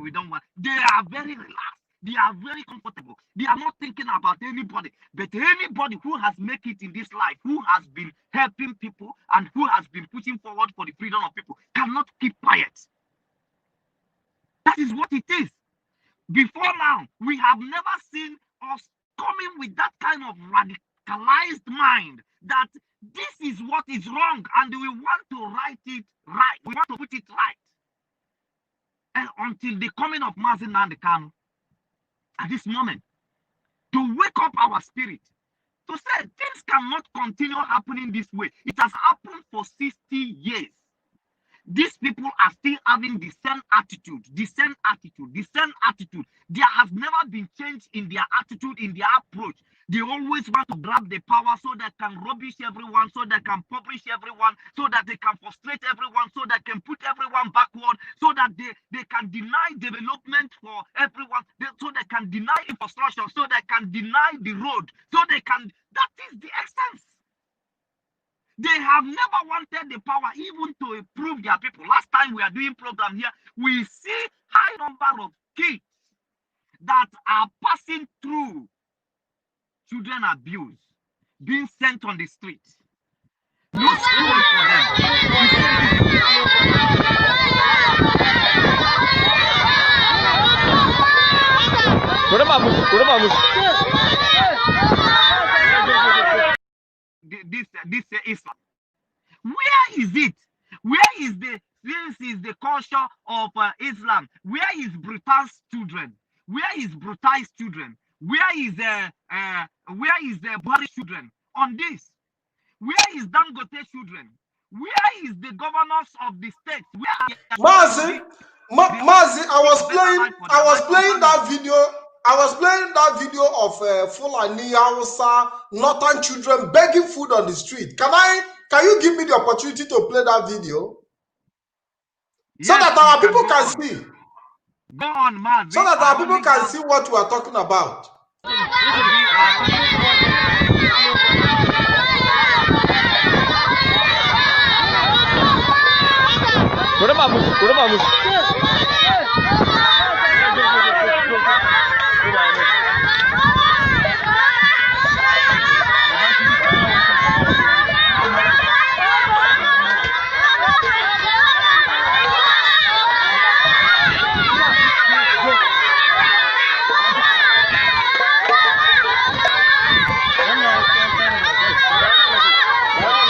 we don't want. They are very relaxed. They are very comfortable. They are not thinking about anybody. But anybody who has made it in this life, who has been helping people and who has been pushing forward for the freedom of people, cannot keep quiet. That is what it is. Before now, we have never seen us coming with that kind of radicalized mind that this is what is wrong and we want to write it right. We want to put it right. And until the coming of MAZI NNAMDI Kanu, at this moment, to wake up our spirit, to say things cannot continue happening this way. It has happened for 60 years. These people are still having the same attitude, the same attitude, the same attitude. There has never been change in their attitude, in their approach. They always want to grab the power so they can rubbish everyone, so they can publish everyone, so that they can frustrate everyone, so they can put everyone backward, so that they can deny development for everyone, so they can deny infrastructure, so they can deny the road, so they can, that is the essence. They have never wanted the power even to improve their people. Last time we are doing program here, we see high number of kids that are passing through children abuse, being sent on the street. No school for them. This Islam. Where is it? Where is this is the culture of Islam? Where is Brutal's children? Where is Brutal's children? Where is Buhari's children on this? Where is Dangote's children? Where is the governors of the states? MAZI, I was playing that video. I was playing that video of Fulani Hausa northern children begging food on the street. Can you give me the opportunity to play that video? Yes, so that our people can see. Go on, MAZI. So that our people can see what we are talking about.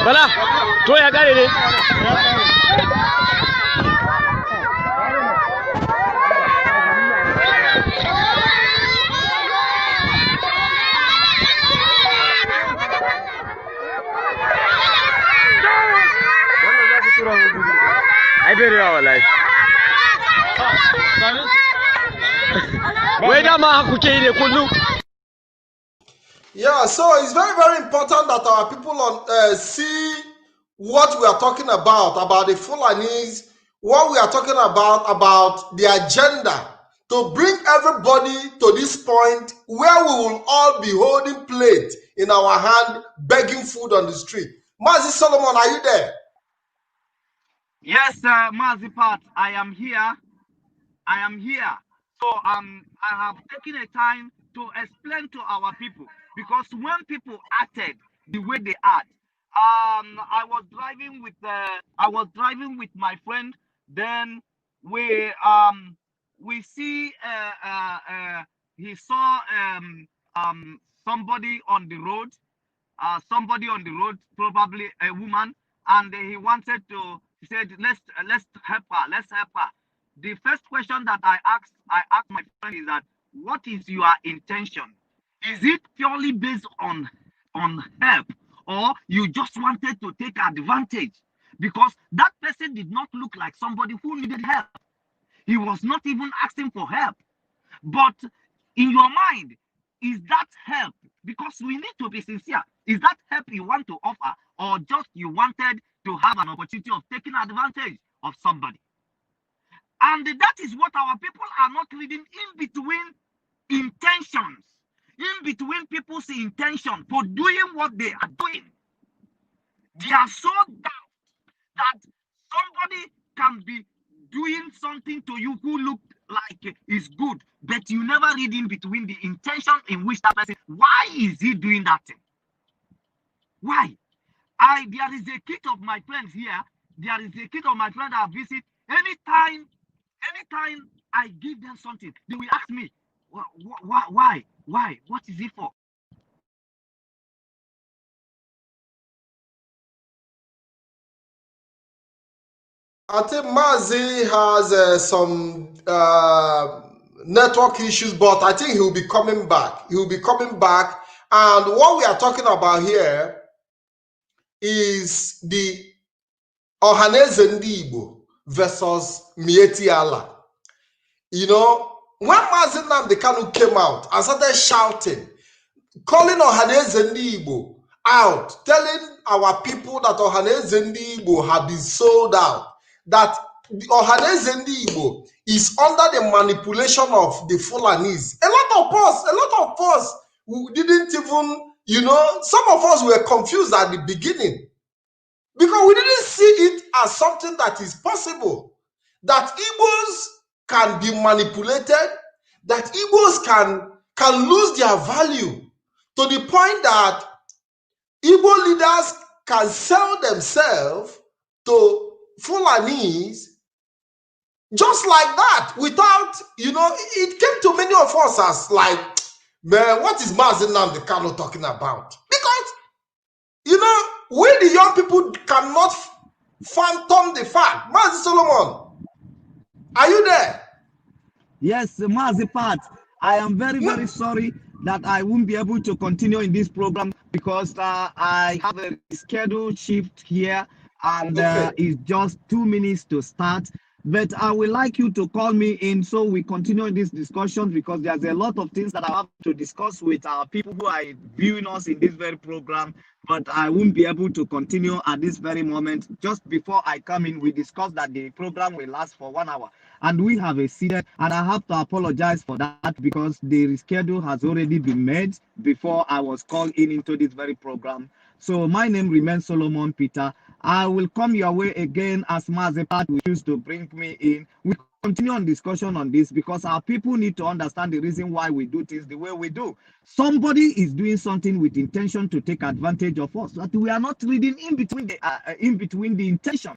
Bala, to ya kare ne. Ai bai rewa wallahi. Wai da ma kuke yi ne kullu. Yeah, so it's very, very important that our people see what we are talking about the Fulanis, what we are talking about the agenda to bring everybody to this point where we will all be holding plate in our hand, begging food on the street. MAZI Solomon, are you there? Yes, MAZI Pat, I am here. I am here. So I have taken a time to explain to our people, because when people acted the way they act, I was driving with my friend. Then we see he saw somebody on the road, probably a woman, and he wanted to. He said, let's help her. the first question that I asked my friend is that, what is your intention? Is it purely based on help, or you just wanted to take advantage? Because that person did not look like somebody who needed help. He was not even asking for help. But in your mind, is that help? Because we need to be sincere. Is that help you want to offer, or just you wanted to have an opportunity of taking advantage of somebody? And that is what our people are not reading in between intentions, in between people's intention for doing what they are doing. They are so doubt that somebody can be doing something to you who look like is good, but you never read in between the intention in which that person, why is he doing that thing? Why? There is a kid of my friends here. There is a kid of my friend I visit. Anytime I give them something, they will ask me, why? What is it for? I think MAZI has some network issues, but I think he'll be coming back. He'll be coming back. And what we are talking about here is the Ohaneze Igbo versus Myetti Allah. You know, when MAZI NNAMDI came out and started shouting, calling Ohaneze Igbo out, telling our people that Ohaneze Igbo have been sold out, that Ohaneze Igbo is under the manipulation of the FULANIS. A lot of us who didn't even, you know, some of us were confused at the beginning because we didn't see it as something that is possible, that Igbos can be manipulated, that Igbos can lose their value to the point that Igbo leaders can sell themselves to Fulanis just like that, without, you know, it came to many of us as like, man, what is MAZI NNAMDI talking about? Because, you know, we the young people cannot phantom the fact. MAZI Solomon, are you there? Yes, MAZI Pat, I am very sorry that I won't be able to continue in this program because I have a schedule shift here, and it's just 2 minutes to start. But I would like you to call me in so we continue this discussion, because there's a lot of things that I have to discuss with our people who are viewing us in this very program. But I won't be able to continue at this very moment. Just before I come in, we discussed that the program will last for 1 hour. And we have exceeded, and I have to apologize for that because the schedule has already been made before I was called into this very program. So my name remains Solomon Peter. I will come your way again as MAZI Pat will choose to bring me in. We continue on discussion on this because our people need to understand the reason why we do things the way we do. Somebody is doing something with intention to take advantage of us, but we are not reading in between the intention.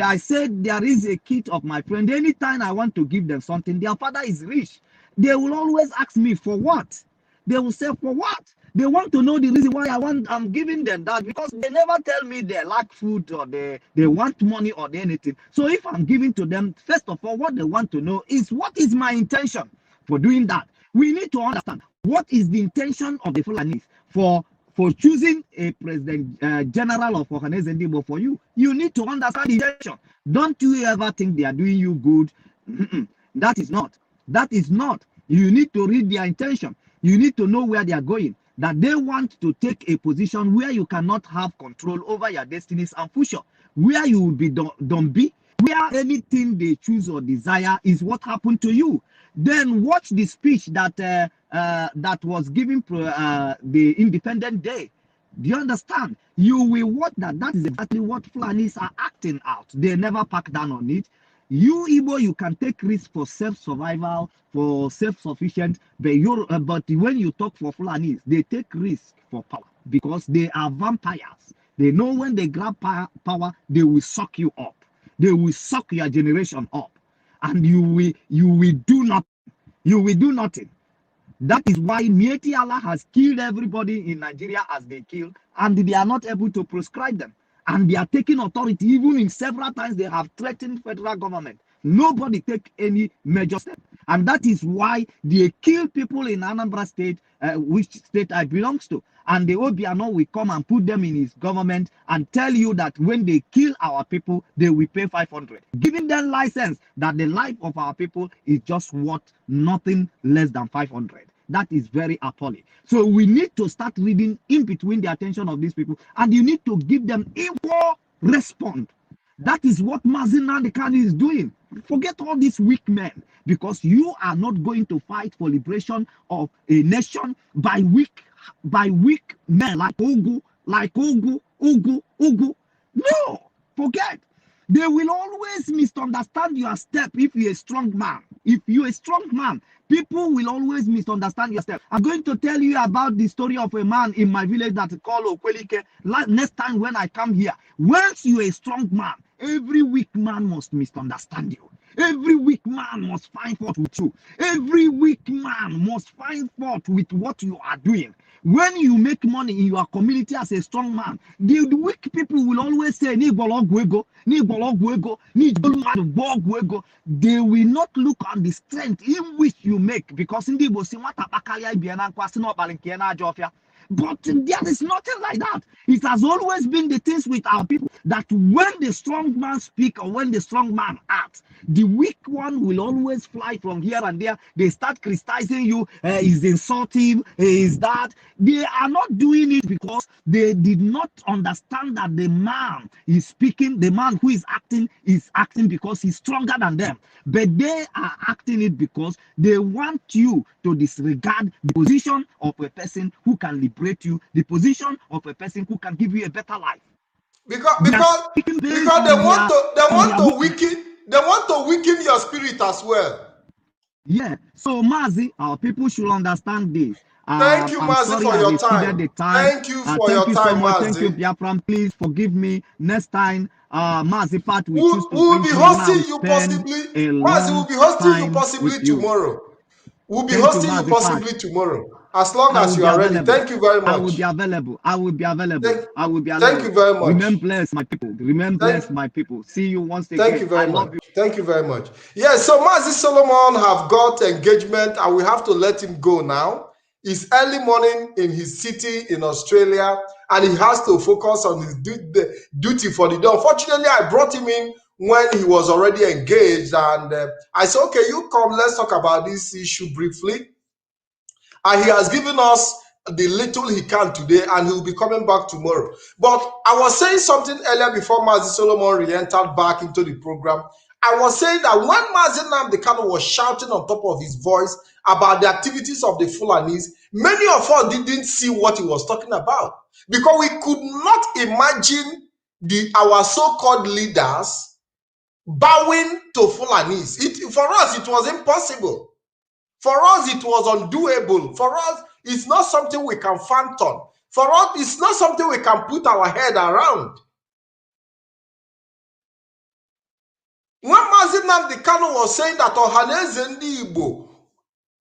I said there is a kid of my friend. Anytime I want to give them something, their father is rich. They will always ask me for what? They will say, for what? They want to know the reason why I'm giving them that, because they never tell me they lack food or they want money or anything. So if I'm giving to them, first of all, what they want to know is what is my intention for doing that. We need to understand what is the intention of the Fulanis for choosing a president general of Ohaneze for you. You need to understand the intention. Don't you ever think they are doing you good? That is not. You need to read their intention. You need to know where they are going. That they want to take a position where you cannot have control over your destinies and future, where you will be don't be, where anything they choose or desire is what happened to you. Then watch the speech that that was given the Independent Day. Do you understand? You will watch that. That is exactly what Fulanis are acting out. They never pack down on it. You Igbo, you can take risks for self-survival, for self-sufficient, but when you talk for Fulanis, they take risks for power because they are vampires. They know when they grab power, they will suck you up. They will suck your generation up, and you will do nothing. You will do nothing. That is why Myetti Allah has killed everybody in Nigeria as they kill, and they are not able to prescribe them. And they are taking authority. Even in several times, they have threatened federal government Nobody take any major step. And that is why they kill people in Anambra State, which state I belongs to. And the Obiano will come and put them in his government and tell you that when they kill our people, they will pay 500. Giving them license that the life of our people is just worth nothing less than 500. That is very appalling. So we need to start reading in between the attention of these people, and you need to give them equal response. That is what MAZI Nnamdi Kanu is doing. Forget all these weak men, because you are not going to fight for liberation of a nation by weak men like Ogu. No, forget. They will always misunderstand your step if you're a strong man. If you're a strong man, people will always misunderstand your step. I'm going to tell you about the story of a man in my village that is called Okwelike. Next time when I come here, once you're a strong man, every weak man must misunderstand you. Every weak man must find fault with you. Every weak man must find fault with what you are doing. When you make money in your community as a strong man, the weak people will always say, they will not look on the strength in which you make, because in the but there is nothing like that. It has always been the things with our people that when the strong man speaks or when the strong man acts, the weak one will always fly from here and there. They start criticizing you. Is insulting? Is that? They are not doing it because they did not understand that the man is speaking, the man who is acting because he's stronger than them. But they are acting it because they want you to disregard the position of a person who can liberate you, the position of a person who can give you a better life. Because they want to weaken your spirit as well. Yeah. So MAZI, our people should understand this. Thank you, MAZI, for your time. Thank you for your time, so much. MAZI. Thank you, Biafran. Please forgive me. Next time, MAZI Pat we'll be hosting you possibly. MAZI will be hosting you possibly tomorrow. We'll be hosting you possibly tomorrow. As long as you are ready. Thank you very much. I will be available. Thank you very much. Remain blessed, my people. My people. See you once again. Thank you very much. Thank you very much. Yes, so MAZI Solomon have got engagement and we have to let him go now. It's early morning in his city in Australia and he has to focus on his duty for the day. Unfortunately, I brought him in when he was already engaged and I said, okay, you come, let's talk about this issue briefly. And he has given us the little he can today and he will be coming back tomorrow. But I was saying something earlier before MAZI Solomon re-entered back into the program. I was saying that when MAZI Nnamdi Kanu was shouting on top of his voice about the activities of the Fulanis, many of us didn't see what he was talking about because we could not imagine our so-called leaders bowing to Fulanis. For us, it was impossible. For us, it was undoable. For us, it's not something we can fathom. For us, it's not something we can put our head around. When MAZI Nnamdi Kanu was saying that Ohaneze Igbo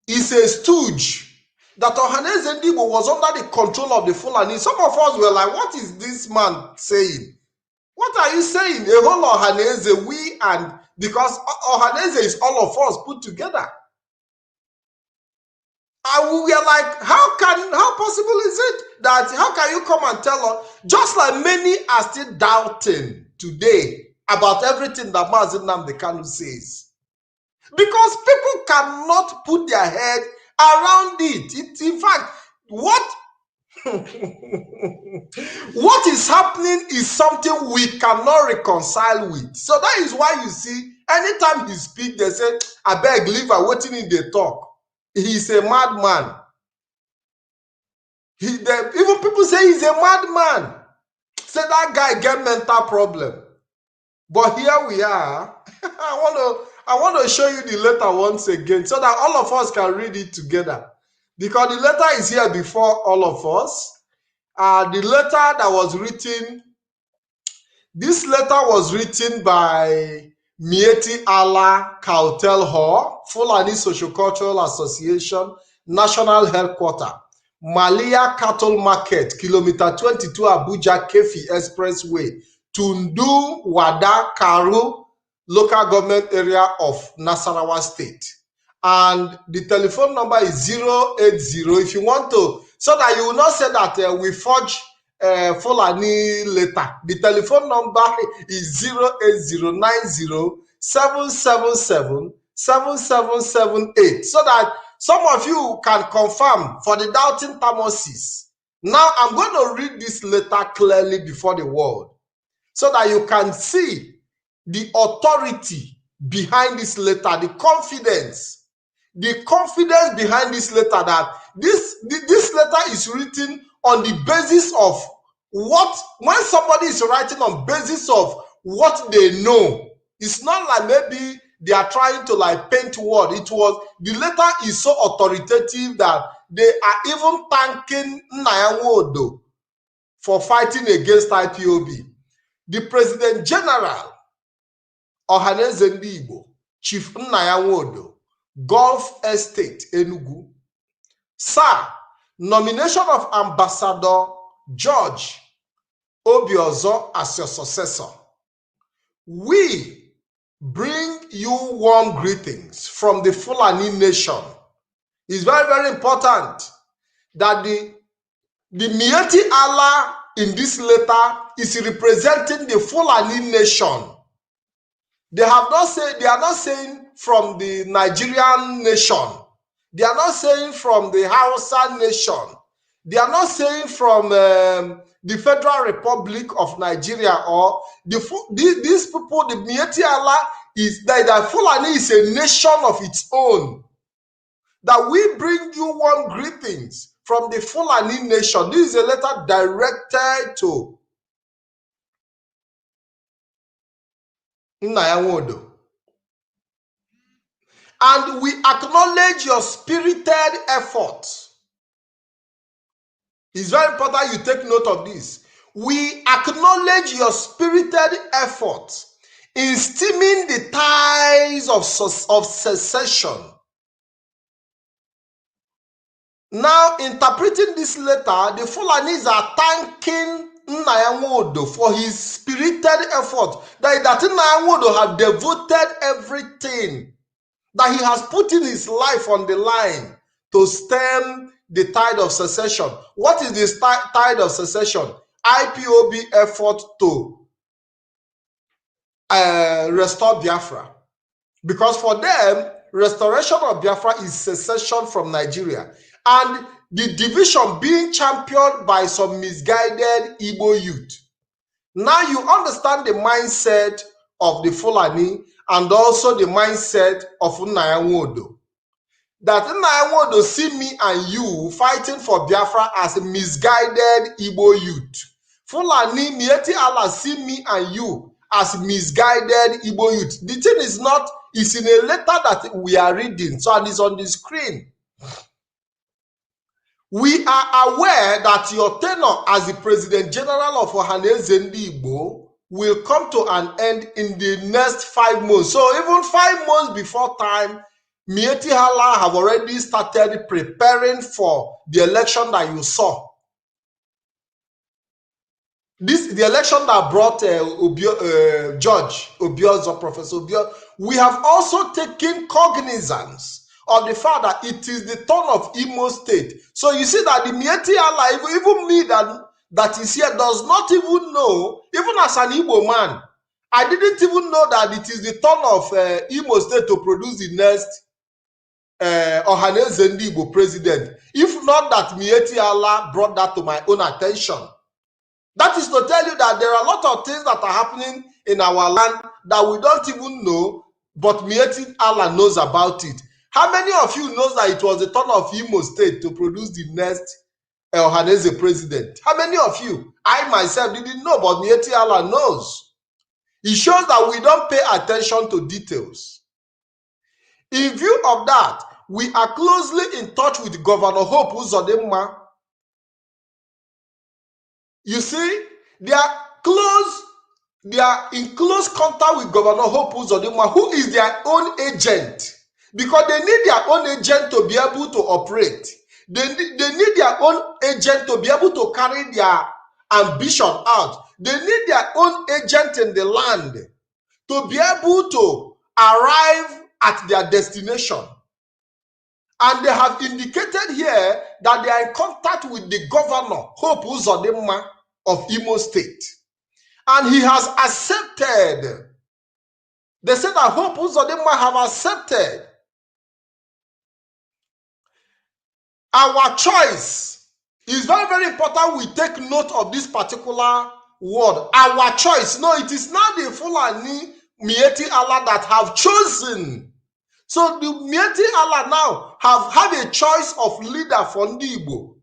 is a stooge, that Ohaneze Igbo was under the control of the Fulani, some of us were like, what is this man saying? What are you saying? A whole Ohaneze, because Ohaneze is all of us put together. And we are like, how possible is it that, how can you come and tell us, just like many are still doubting today about everything that MAZI Nnamdi Kanu says. Because people cannot put their head around it. In fact, what is happening is something we cannot reconcile with. So that is why you see, anytime he speaks, they say, I beg, leave her waiting in the talk. He's a madman. Even people say he's a madman. Say that guy get mental problem. But here we are. I want to show you the letter once again so that all of us can read it together. Because the letter is here before all of us. The letter that was written, this letter was written by Myetti Allah Kautel Hall, Fulani Sociocultural Association, National Headquarters, Malia Cattle Market, Kilometer 22 Abuja Kefi Expressway, Tundu Wada Karu, local government area of Nasarawa State. And the telephone number is 080 if you want to, so that you will not say that we forge Fulani later. The telephone number is 08090777778, so that some of you can confirm for the doubting Thomases. Now I'm going to read this letter clearly before the world, so that you can see the authority behind this letter, the confidence behind this letter, that this letter is written on the basis of what, when somebody is writing on basis of what they know, it's not like maybe they are trying to like paint word. It was, the letter is so authoritative that they are even thanking Nyanwodo for fighting against IPOB. The President General Ohaneze Igbo, Chief Nyanwodo, Gulf Estate, Enugu. Sir, nomination of Ambassador George Obiozo as your successor. We bring you warm greetings from the Fulani nation. It's very, very important that the Myetti Allah in this letter is representing the Fulani nation. They have not said, they are not saying from the Nigerian nation. They are not saying from the Hausa nation. They are not saying from the Federal Republic of Nigeria or these people. The Myetti Allah is that Fulani is a nation of its own. That we bring you warm greetings from the Fulani nation. This is a letter directed to Nyanwodo. And we acknowledge your spirited effort. It's very important you take note of this. We acknowledge your spirited effort in stemming the tides of secession. Now, interpreting this letter, the Fulanis are thanking Nyanwodo for his spirited effort. That Nyanwodo have devoted everything, that he has put in his life on the line to stem the tide of secession. What is this tide of secession? IPOB effort to restore Biafra. Because for them, restoration of Biafra is secession from Nigeria. And the division being championed by some misguided Igbo youth. Now you understand the mindset of the Fulani and also the mindset of Nyanwodo. That Nyanwodo see me and you fighting for Biafra as a misguided Igbo youth. Fulani, Myetti Allah see me and you as misguided Igbo youth. The thing is not, it's in a letter that we are reading, so it is on the screen. We are aware that your tenure as the President General of Ohaneze Igbo will come to an end in the next 5 months. So even 5 months before time, Myetti Allah have already started preparing for the election that you saw. The election that brought George Obiozo, Professor Obiozo. We have also taken cognizance of the fact that it is the turn of Imo State. So you see that the Myetti Allah, even me that is here, does not even know, even as an Igbo man, I didn't even know that it is the turn of Imo State to produce the next Ohaneze Igbo president. If not that Myetti Allah brought that to my own attention. That is to tell you that there are a lot of things that are happening in our land that we don't even know, but Myetti Allah knows about it. How many of you knows that it was the turn of Imo State to produce the next Ohaneze president? How many of you? I myself didn't know, but Myetti Allah knows. It shows that we don't pay attention to details. In view of that, we are closely in touch with Governor Hope Uzodimma. You see, they are in close contact with Governor Hope Uzodimma, who is their own agent. Because they need their own agent to be able to operate. They need their own agent to be able to carry their ambition out. They need their own agent in the land to be able to arrive at their destination. And they have indicated here that they are in contact with the governor, Hope Uzodimma of Imo State. And he has accepted. They said that Hope Uzodimma have accepted our choice. It's very, very important we take note of this particular word. Our choice. No, it is not the Fulani Myetti Allah that have chosen. So the Myetti Allah now have a choice of leader for Igbo.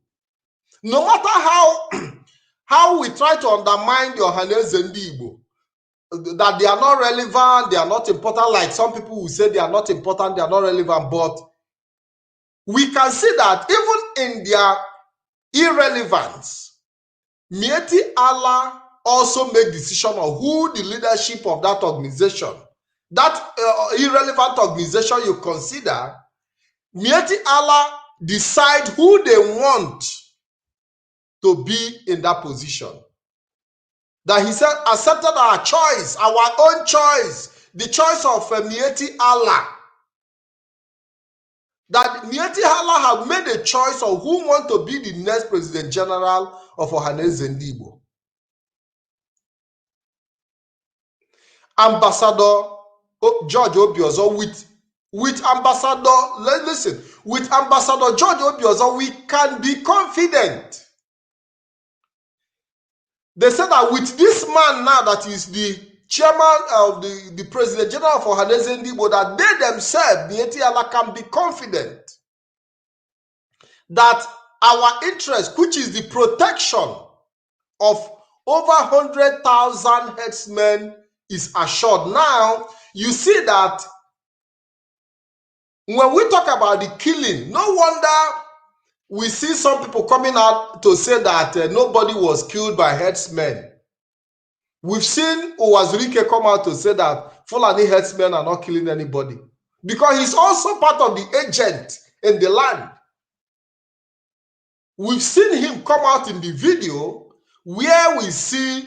No matter how we try to undermine the Ohaneze and Igbo, that they are not relevant, they are not important, like some people will say they are not important, they are not relevant, but we can see that even in their irrelevance, Myetti Allah also make decision on who the leadership of that organization, that irrelevant organization you consider, Myetti Allah decide who they want to be in that position. That he said, accepted our choice, our own choice, the choice of Myetti Allah. That Myetti Allah have made a choice of who want to be the next President General of Ohaneze and Igbo. Ambassador George Obiozo with Ambassador, listen, with Ambassador George Obiozo, we can be confident. They said that with this man now that is the chairman of the President General of Ohaneze and Igbo, that they themselves, Myetti Allah, can be confident that our interest, which is the protection of over 100,000 headsmen, is assured. Now, you see that when we talk about the killing, no wonder we see some people coming out to say that nobody was killed by headsmen. We've seen Uwazurike come out to say that Fulani headsmen are not killing anybody, because he's also part of the agent in the land. We've seen him come out in the video where we see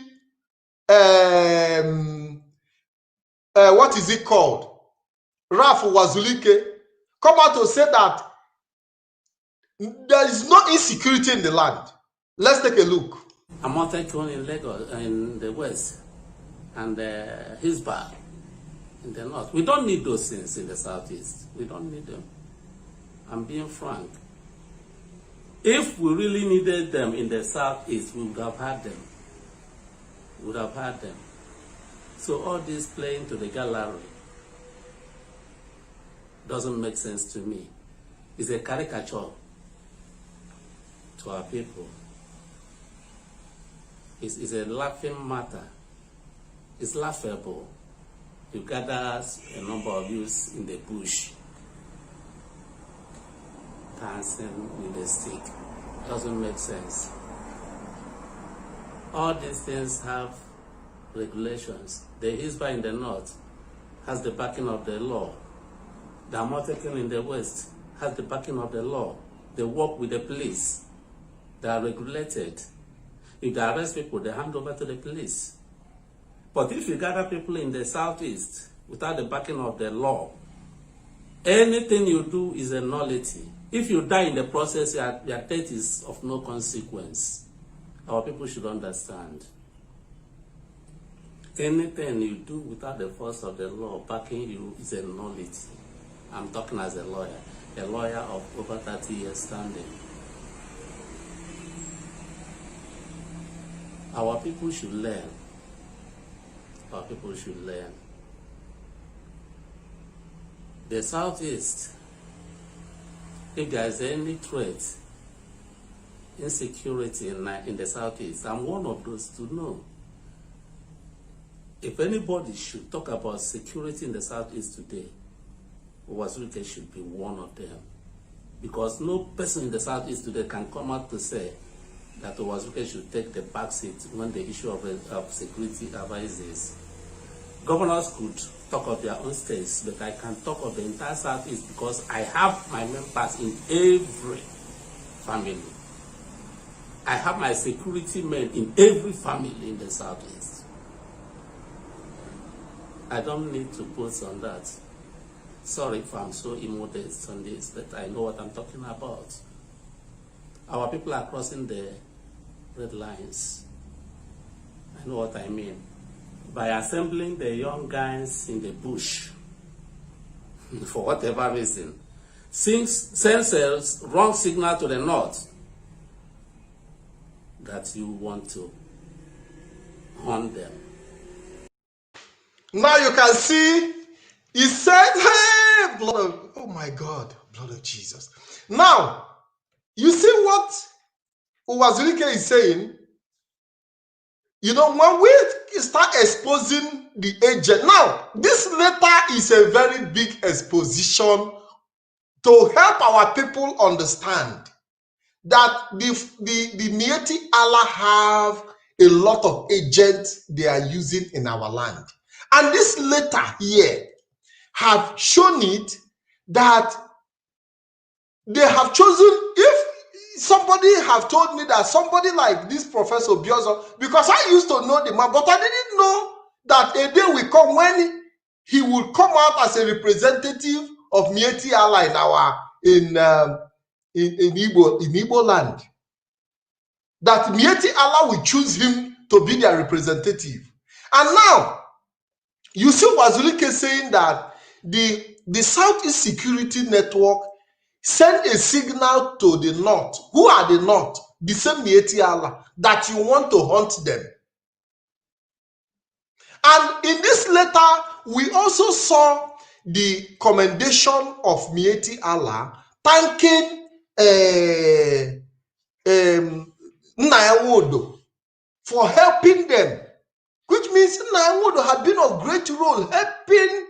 what is it called? Raf Uwazurike come out to say that there is no insecurity in the land. Let's take a look. I'm not in Lagos, in the west, and Hisbar in the north. We don't need those things in the southeast. We don't need them. I'm being frank. If we really needed them in the southeast, we would have had them. We would have had them. So all this playing to the gallery doesn't make sense to me. It's a caricature to our people. It's a laughing matter. It's laughable. You gather a number of youths in the bush dancing with a stick. Doesn't make sense. All these things have regulations. The Hisba in the north has the backing of the law. The Amotekun in the west has the backing of the law. They work with the police. They are regulated. If they arrest people, they hand over to the police. But if you gather people in the southeast without the backing of the law, anything you do is a nullity. If you die in the process, your death is of no consequence. Our people should understand. Anything you do without the force of the law backing you is a nullity. I'm talking as a lawyer of over 30 years standing. Our people should learn. Our people should learn. The southeast, if there is any threat, insecurity in the southeast, I'm one of those to know. If anybody should talk about security in the southeast today, Uwazurike should be one of them. Because no person in the southeast today can come out to say that Uwazurike should take the back seat when the issue of security arises. Governors could talk of their own states, but I can talk of the entire southeast because I have my members in every family. I have my security men in every family in the southeast. I don't need to put on that. Sorry if I'm so immodest on this, but I know what I'm talking about. Our people are crossing the red lines. I know what I mean. By assembling the young guys in the bush, for whatever reason, sends a wrong signal to the north that you want to hunt them. Now you can see, he said, hey, blood of, oh my God, blood of Jesus. Now, you see what Uwazulike is saying? You know, when we start exposing the agent, now, this letter is a very big exposition to help our people understand that the Myetti Allah have a lot of agents they are using in our land. And this letter here have shown it that they have chosen, if somebody have told me that somebody like this Professor Biozo, because I used to know the man, but I didn't know that a day will come when he will come out as a representative of Myetti Allah in Igbo land. That Myetti Allah will choose him to be their representative. And now, you see Wazulike saying that the Southeast Security Network send a signal to the North. Who are the North? The same Myetti Allah, that you want to hunt them. And in this letter, we also saw the commendation of Myetti Allah thanking Nnayawodo for helping them, which means Nnayawodo had been of great role helping,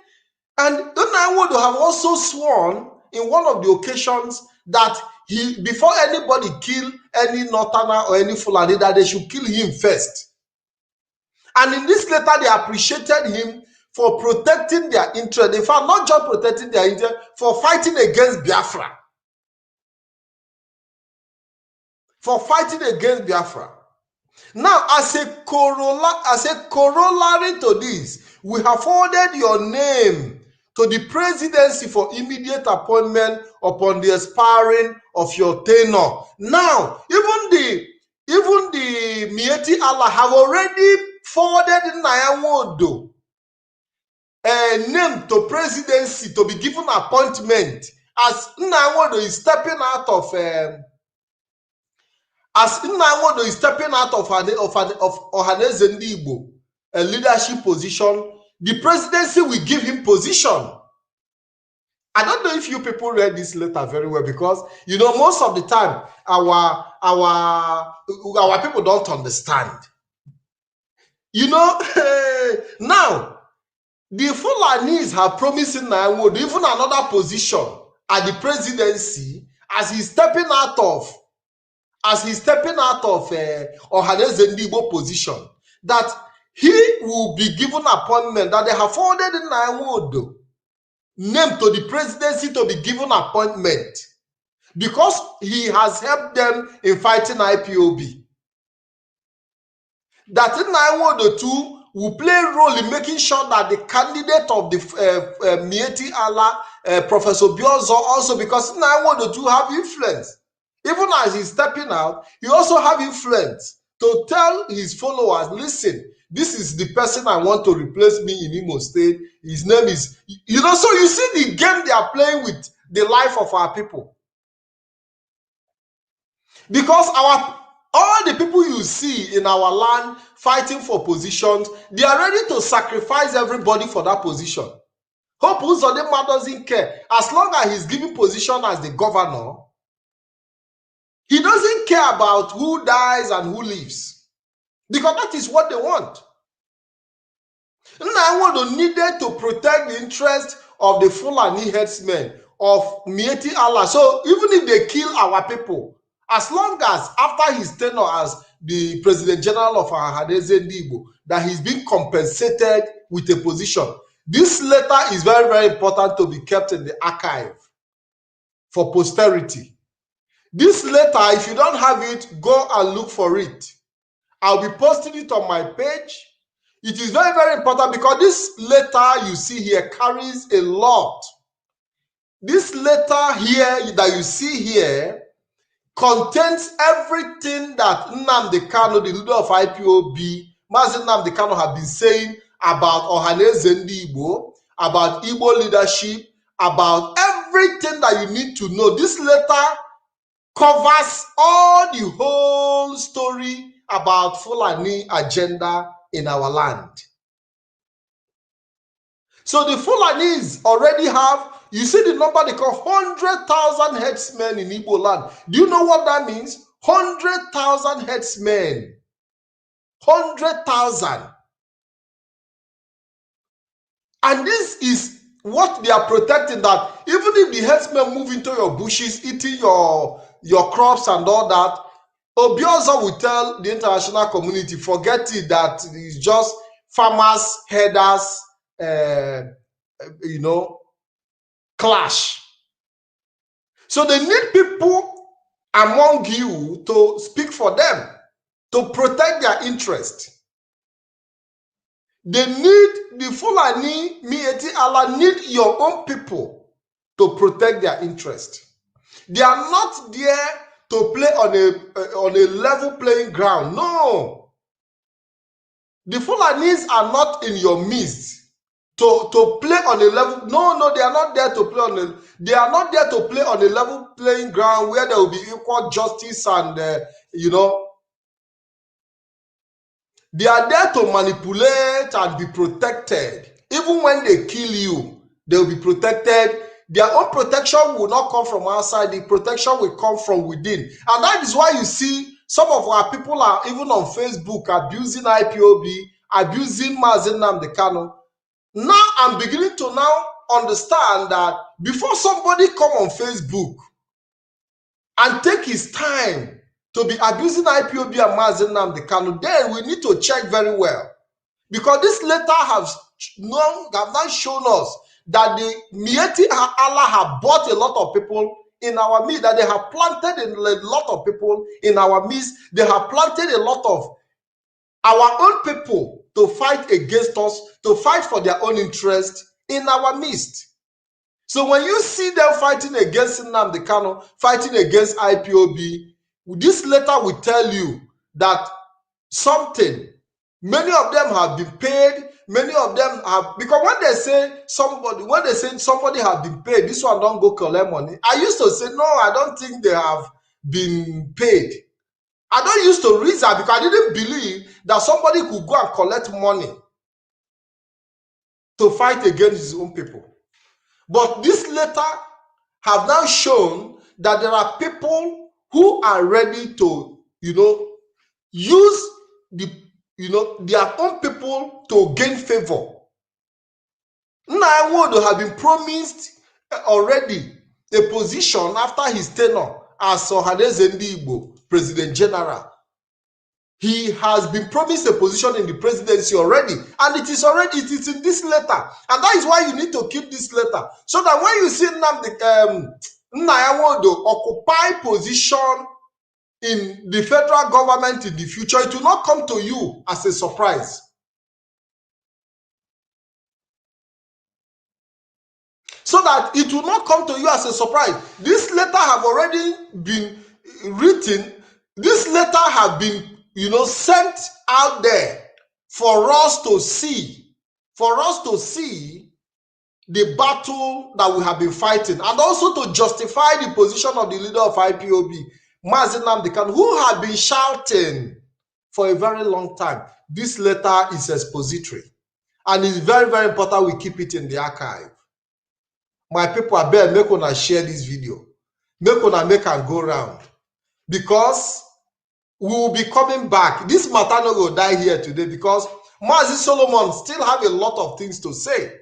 and Nnayawodo have also sworn in one of the occasions that he, before anybody kill any Northerner or any Fulani, that they should kill him first. And in this letter, they appreciated him for protecting their interest. In fact, not just protecting their interest, for fighting against Biafra. For fighting against Biafra. Now, as a corollary to this, we have forwarded your name to the presidency for immediate appointment upon the expiring of your tenure. Now, even the Myetti Allah have already forwarded Nnayawodo a name to presidency to be given appointment as Nnayawodo is stepping out of Ohaneze Igbo, a leadership position. The presidency will give him position. I don't know if you people read this letter very well, because you know most of the time our people don't understand. You know, now the Fulanis have promised Nnayawodo even another position at the presidency as he's stepping out of Ohaneze Igbo position, that he will be given appointment, that they have forwarded Nnayawodo name to the presidency to be given appointment because he has helped them in fighting IPOB. That Nnayawodo too will play a role in making sure that the candidate of the Myetti Allah, Professor Biozo, also, because Nnayawodo too have influence. Even as he's stepping out, he also have influence to tell his followers, listen, this is the person I want to replace me in Imo State. His name is, you know, so you see the game they are playing with the life of our people. Because all the people you see in our land fighting for positions, they are ready to sacrifice everybody for that position. Hope Uzodinma doesn't care. As long as he's given position as the governor, he doesn't care about who dies and who lives. Because that is what they want. Nnayawodo needed to protect the interest of the Fulani headsmen of Myetti Allah. So even if they kill our people, as long as after his tenure as the President General of Ohaneze Igbo, that he's been compensated with a position. This letter is very, very important to be kept in the archive for posterity. This letter, if you don't have it, go and look for it. I'll be posting it on my page. It is very, very important because this letter you see here carries a lot. This letter here that you see here contains everything that NNAMDI Kanu, the leader of IPOB, MAZI NNAMDI Kanu, have been saying about Ohaneze Igbo, about Igbo leadership, about everything that you need to know. This letter covers all the whole story about Fulani agenda in our land. So the Fulanis already have, you see the number they call 100,000 headsmen in Igbo land. Do you know what that means? 100,000 headsmen. 100,000. And this is what they are protecting, that even if the headsmen move into your bushes, eating your crops and all that, Obioza will tell the international community, forget it, that it's just farmers, herders, clash. So they need people among you to speak for them, to protect their interest. They need, the Fulani, Myetti, Allah need your own people to protect their interest. They are not there to play on a level playing ground. No. The Fulanis are not in your midst to play on a level. No, they are not there to play on a, they are not there to play on a level playing ground where there will be equal justice and they are there to manipulate and be protected. Even when they kill you, they will be protected. Their own protection will not come from outside. The protection will come from within. And that is why you see some of our people are even on Facebook abusing IPOB, abusing MAZI NNAMDI Kanu. Now I'm beginning to now understand that before somebody come on Facebook and take his time to be abusing IPOB and MAZI NNAMDI Kanu, then we need to check very well. Because this letter have not shown us that the Myetti Allah have bought a lot of people in our midst, that they have planted a lot of people in our midst. They have planted a lot of our own people to fight against us, to fight for their own interest in our midst. So when you see them fighting against NNAMDI Kanu, fighting against IPOB, this letter will tell you that something, many of them have been paid, many of them have, because when they say somebody have been paid, this one don't go collect money. I used to say, no, I don't think they have been paid. I don't used to reason because I didn't believe that somebody could go and collect money to fight against his own people. But this letter have now shown that there are people who are ready to, use their own people to gain favor. Nnawodo have been promised already a position after his tenure as Ohaneze Igbo President General. He has been promised a position in the presidency already, and it is in this letter, and that is why you need to keep this letter, so that when you see Nnawodo occupy position in the federal government in the future, it will not come to you as a surprise. So that it will not come to you as a surprise. This letter have already been written. This letter have been, sent out there for us to see. For us to see the battle that we have been fighting. And also to justify the position of the leader of IPOB, MAZI NNAMDI Kanu, who have been shouting for a very long time. This letter is expository. And it's very, very important we keep it in the archive. My people, I beg, make una share this video. Make una make and go round. Because we will be coming back. This matter no go die here today because MAZI Solomon still have a lot of things to say.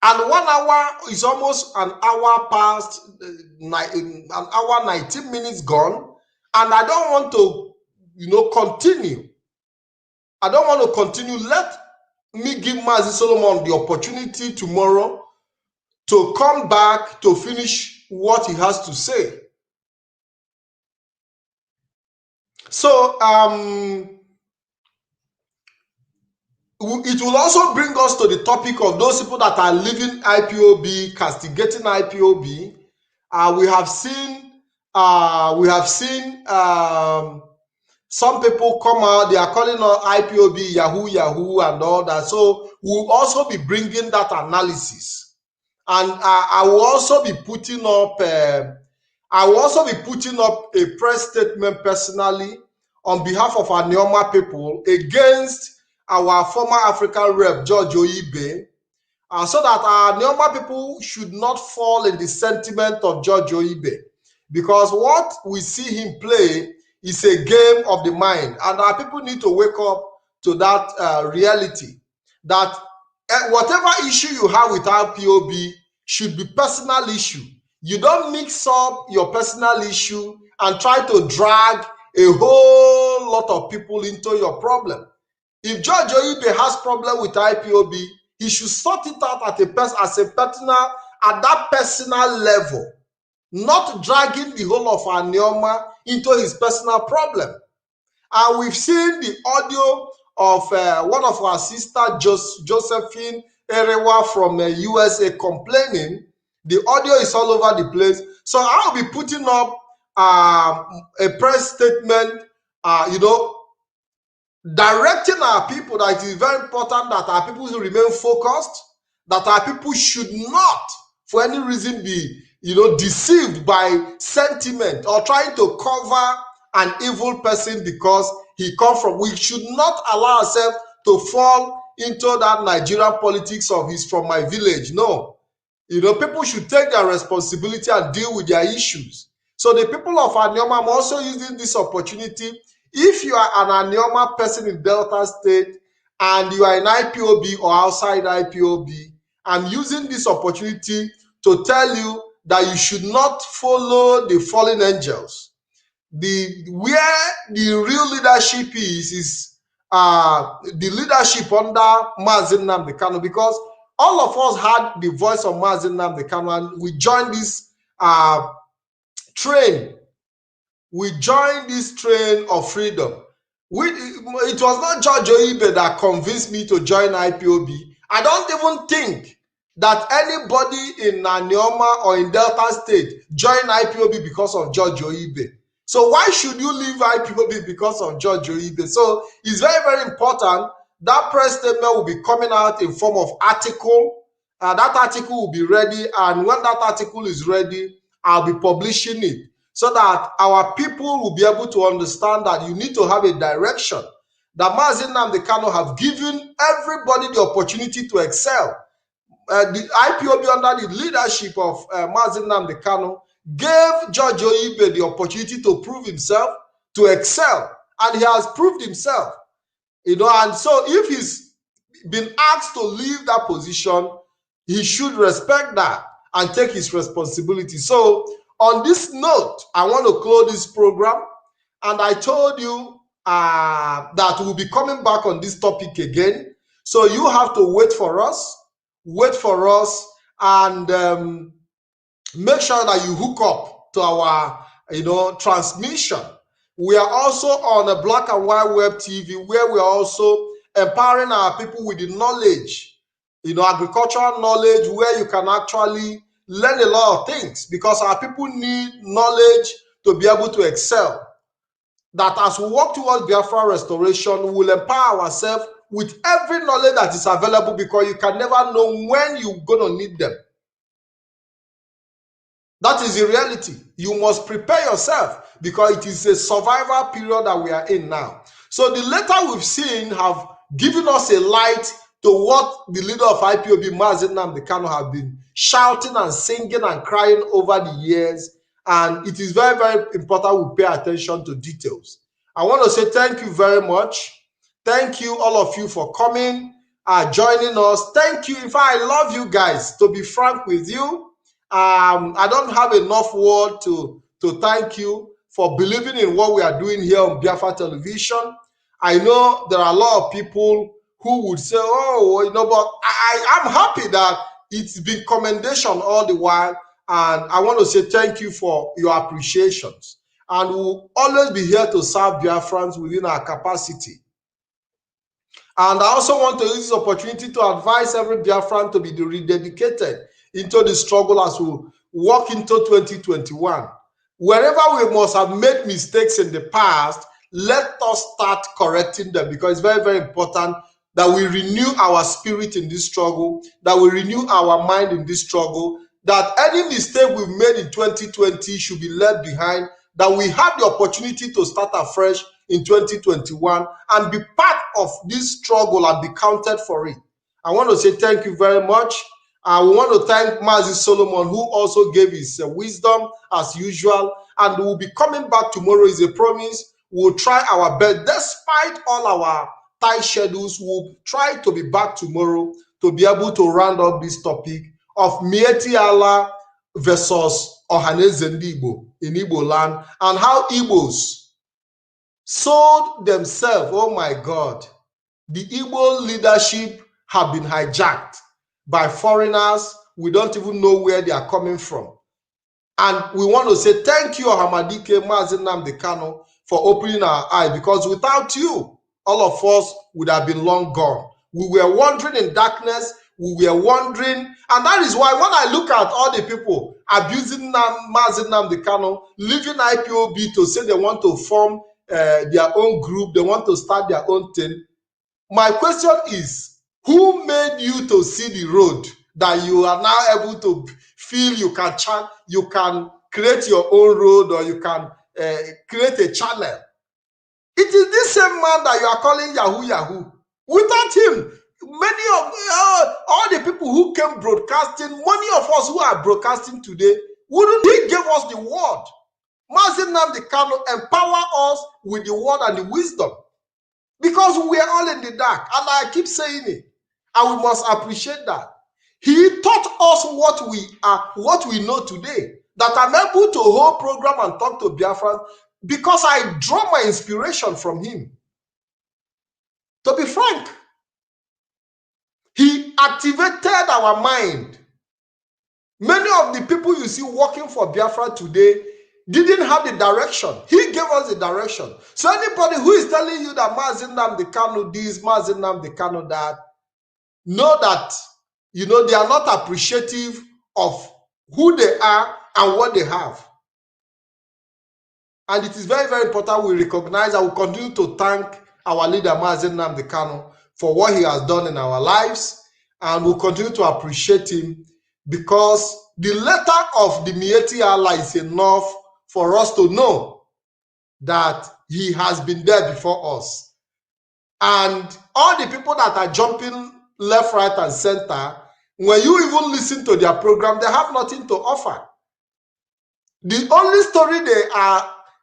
And 1 hour is almost an hour past, an hour 19 minutes gone. And I don't want to, continue. I don't want to continue. Let me give MAZI Solomon the opportunity tomorrow to come back to finish what he has to say. So, it will also bring us to the topic of those people that are leaving IPOB, castigating IPOB. We have seen some people come out, they are calling on IPOB Yahoo Yahoo and all that. So we'll also be bringing that analysis, and I will also be putting up a press statement personally on behalf of our Neoma people against our former African rep George Oyibe, so that our Neoma people should not fall in the sentiment of George Oyibe, because what we see him play is a game of the mind, and our people need to wake up to that reality, that whatever issue you have with IPOB should be personal issue. You don't mix up your personal issue and try to drag a whole lot of people into your problem. If George Oyibe has problem with IPOB, he should sort it out at that personal level, not dragging the whole of our Neoma into his personal problem. And we've seen the audio of one of our sister, Josephine Erewa from USA, complaining. The audio is all over the place. So I'll be putting up a press statement, directing our people that it is very important that our people should remain focused, that our people should not, for any reason, be deceived by sentiment or trying to cover an evil person because he comes from. We should not allow ourselves to fall into that Nigerian politics of he's from my village. No. People should take their responsibility and deal with their issues. So the people of Anioma, I'm also using this opportunity. If you are an Anioma person in Delta State and you are in IPOB or outside IPOB, I'm using this opportunity to tell you that you should not follow the fallen angels. Where the real leadership is the leadership under MAZI NNAMDI, because all of us had the voice of MAZI NNAMDI, and we joined this train. We joined this train of freedom. It was not George Oyibe that convinced me to join IPOB. I don't even think that anybody in Anioma or in Delta State joined IPOB because of George Oyibe. So why should you leave IPOB because of George Oyibe? So it's very, very important. That press statement will be coming out in form of article. That article will be ready, and when that article is ready, I'll be publishing it so that our people will be able to understand that you need to have a direction. That MAZI NNAMDI have given everybody the opportunity to excel. The IPOB under the leadership of MAZI NNAMDI gave George Oyibe the opportunity to prove himself, to excel, and he has proved himself. And so if he's been asked to leave that position, he should respect that and take his responsibility. So on this note, I want to close this program, and I told you that we'll be coming back on this topic again. So you have to wait for us, and make sure that you hook up to our transmission. We are also on a Black and White Web TV, where we are also empowering our people with the knowledge, agricultural knowledge, where you can actually learn a lot of things, because our people need knowledge to be able to excel. That as we work towards Biafra restoration, we will empower ourselves with every knowledge that is available, because you can never know when you're going to need them. That is the reality. You must prepare yourself, because it is a survival period that we are in now. So the letter we've seen have given us a light to what the leader of IPOB, MAZI NNAMDI, have been shouting and singing and crying over the years. And it is very, very important we pay attention to details. I want to say thank you very much. Thank you, all of you, for coming, joining us. Thank you. In fact, I love you guys, to be frank with you. I don't have enough word to thank you for believing in what we are doing here on Biafra Television. I know there are a lot of people who would say, oh, but I'm happy that it's been commendation all the while. And I want to say thank you for your appreciations. And we'll always be here to serve Biafrans within our capacity. And I also want to use this opportunity to advise every Biafran to be rededicated into the struggle as we walk into 2021. Wherever we must have made mistakes in the past, let us start correcting them, because it's very, very important that we renew our spirit in this struggle, that we renew our mind in this struggle, that any mistake we've made in 2020 should be left behind, that we have the opportunity to start afresh in 2021 and be part of this struggle and be counted for it. I want to say thank you very much. I want to thank MAZI Solomon, who also gave his wisdom as usual, and we'll be coming back tomorrow is a promise. We'll try our best. Despite all our tight schedules, we'll try to be back tomorrow to be able to round up this topic of Myetti Allah versus Ohaneze Igbo in Igbo land, and how Igbos sold themselves. Oh my God. The Igbo leadership have been hijacked by foreigners. We don't even know where they are coming from. And we want to say thank you, Hamadike MAZI NNAMDI Kanu, for opening our eyes, because without you, all of us would have been long gone. We were wandering in darkness. We were wandering. And that is why when I look at all the people abusing MAZI NNAMDI Kanu, leaving IPOB to say they want to form their own group, they want to start their own thing. My question is, who made you to see the road that you are now able to feel you can create your own road, or you can create a channel? It is this same man that you are calling Yahoo Yahoo. Without him, many of all the people who came broadcasting, many of us who are broadcasting today, wouldn't he give us the word? MAZI NNAMDI Kanu empower us with the word and the wisdom, because we are all in the dark, and I keep saying it, and we must appreciate that. He taught us what we are, what we know today, that I'm able to hold program and talk to Biafran because I draw my inspiration from him. To be frank, he activated our mind. Many of the people you see working for Biafra today didn't have the direction. He gave us the direction. So anybody who is telling you that MAZI NNAMDI Kanu this, MAZI NNAMDI Kanu that, know that, you know, they are not appreciative of who they are and what they have. And it is very, very important we recognize and we continue to thank our leader MAZI NNAMDI Kanu for what he has done in our lives, and we'll continue to appreciate him, because the letter of the Myetti Allah is enough for us to know that he has been there before us. And all the people that are jumping left, right, and center, when you even listen to their program, they have nothing to offer. The only story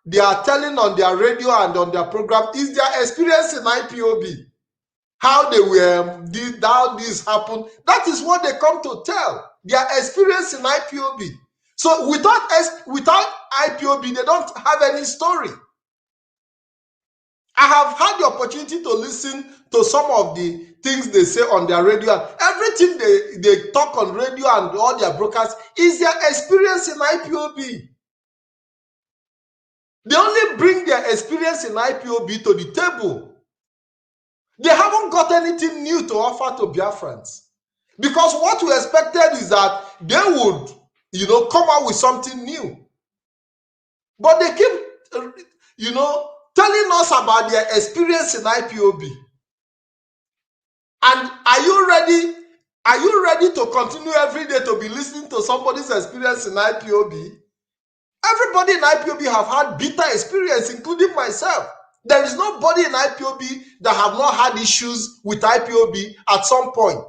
they are telling on their radio and on their program is their experience in IPOB. How they were, how this happened. That is what they come to tell. Their experience in IPOB. So without IPOB, they don't have any story. I have had the opportunity to listen to some of the things they say on their radio. Everything they talk on radio and all their broadcasts is their experience in IPOB. They only bring their experience in IPOB to the table. They haven't got anything new to offer to Biafrans. Because what we expected is that they would, you know, come out with something new. But they keep, you know, telling us about their experience in IPOB. And are you ready? Are you ready to continue every day to be listening to somebody's experience in IPOB? Everybody in IPOB have had bitter experience, including myself. There is nobody in IPOB that have not had issues with IPOB at some point.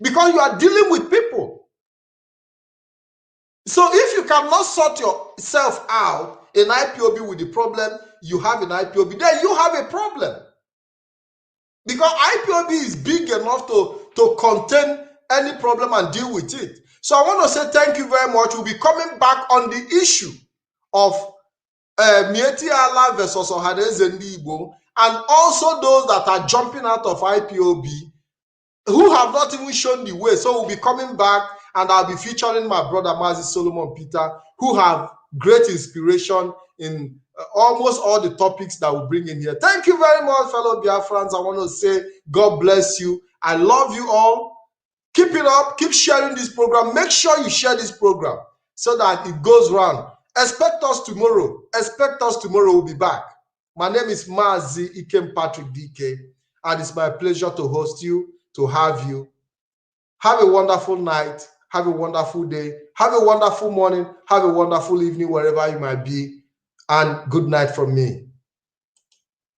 Because you are dealing with people. So if you cannot sort yourself out in IPOB with the problem you have in IPOB, then you have a problem. Because IPOB is big enough to contain any problem and deal with it. So I want to say thank you very much. We'll be coming back on the issue of Myetti Allah versus Ohaneze Igbo, and also those that are jumping out of IPOB who have not even shown the way. So we'll be coming back, and I'll be featuring my brother MAZI Solomon Peter, who have great inspiration in almost all the topics that we bring in here. Thank you very much, fellow Biafrans. I want to say God bless you. I love you all. Keep it up. Keep sharing this program. Make sure you share this program so that it goes round. Expect us tomorrow. Expect us tomorrow. We'll be back. My name is MAZI Ikem Patrick DK, and it's my pleasure to host you, to have you. Have a wonderful night. Have a wonderful day. Have a wonderful morning. Have a wonderful evening, wherever you might be. And good night from me.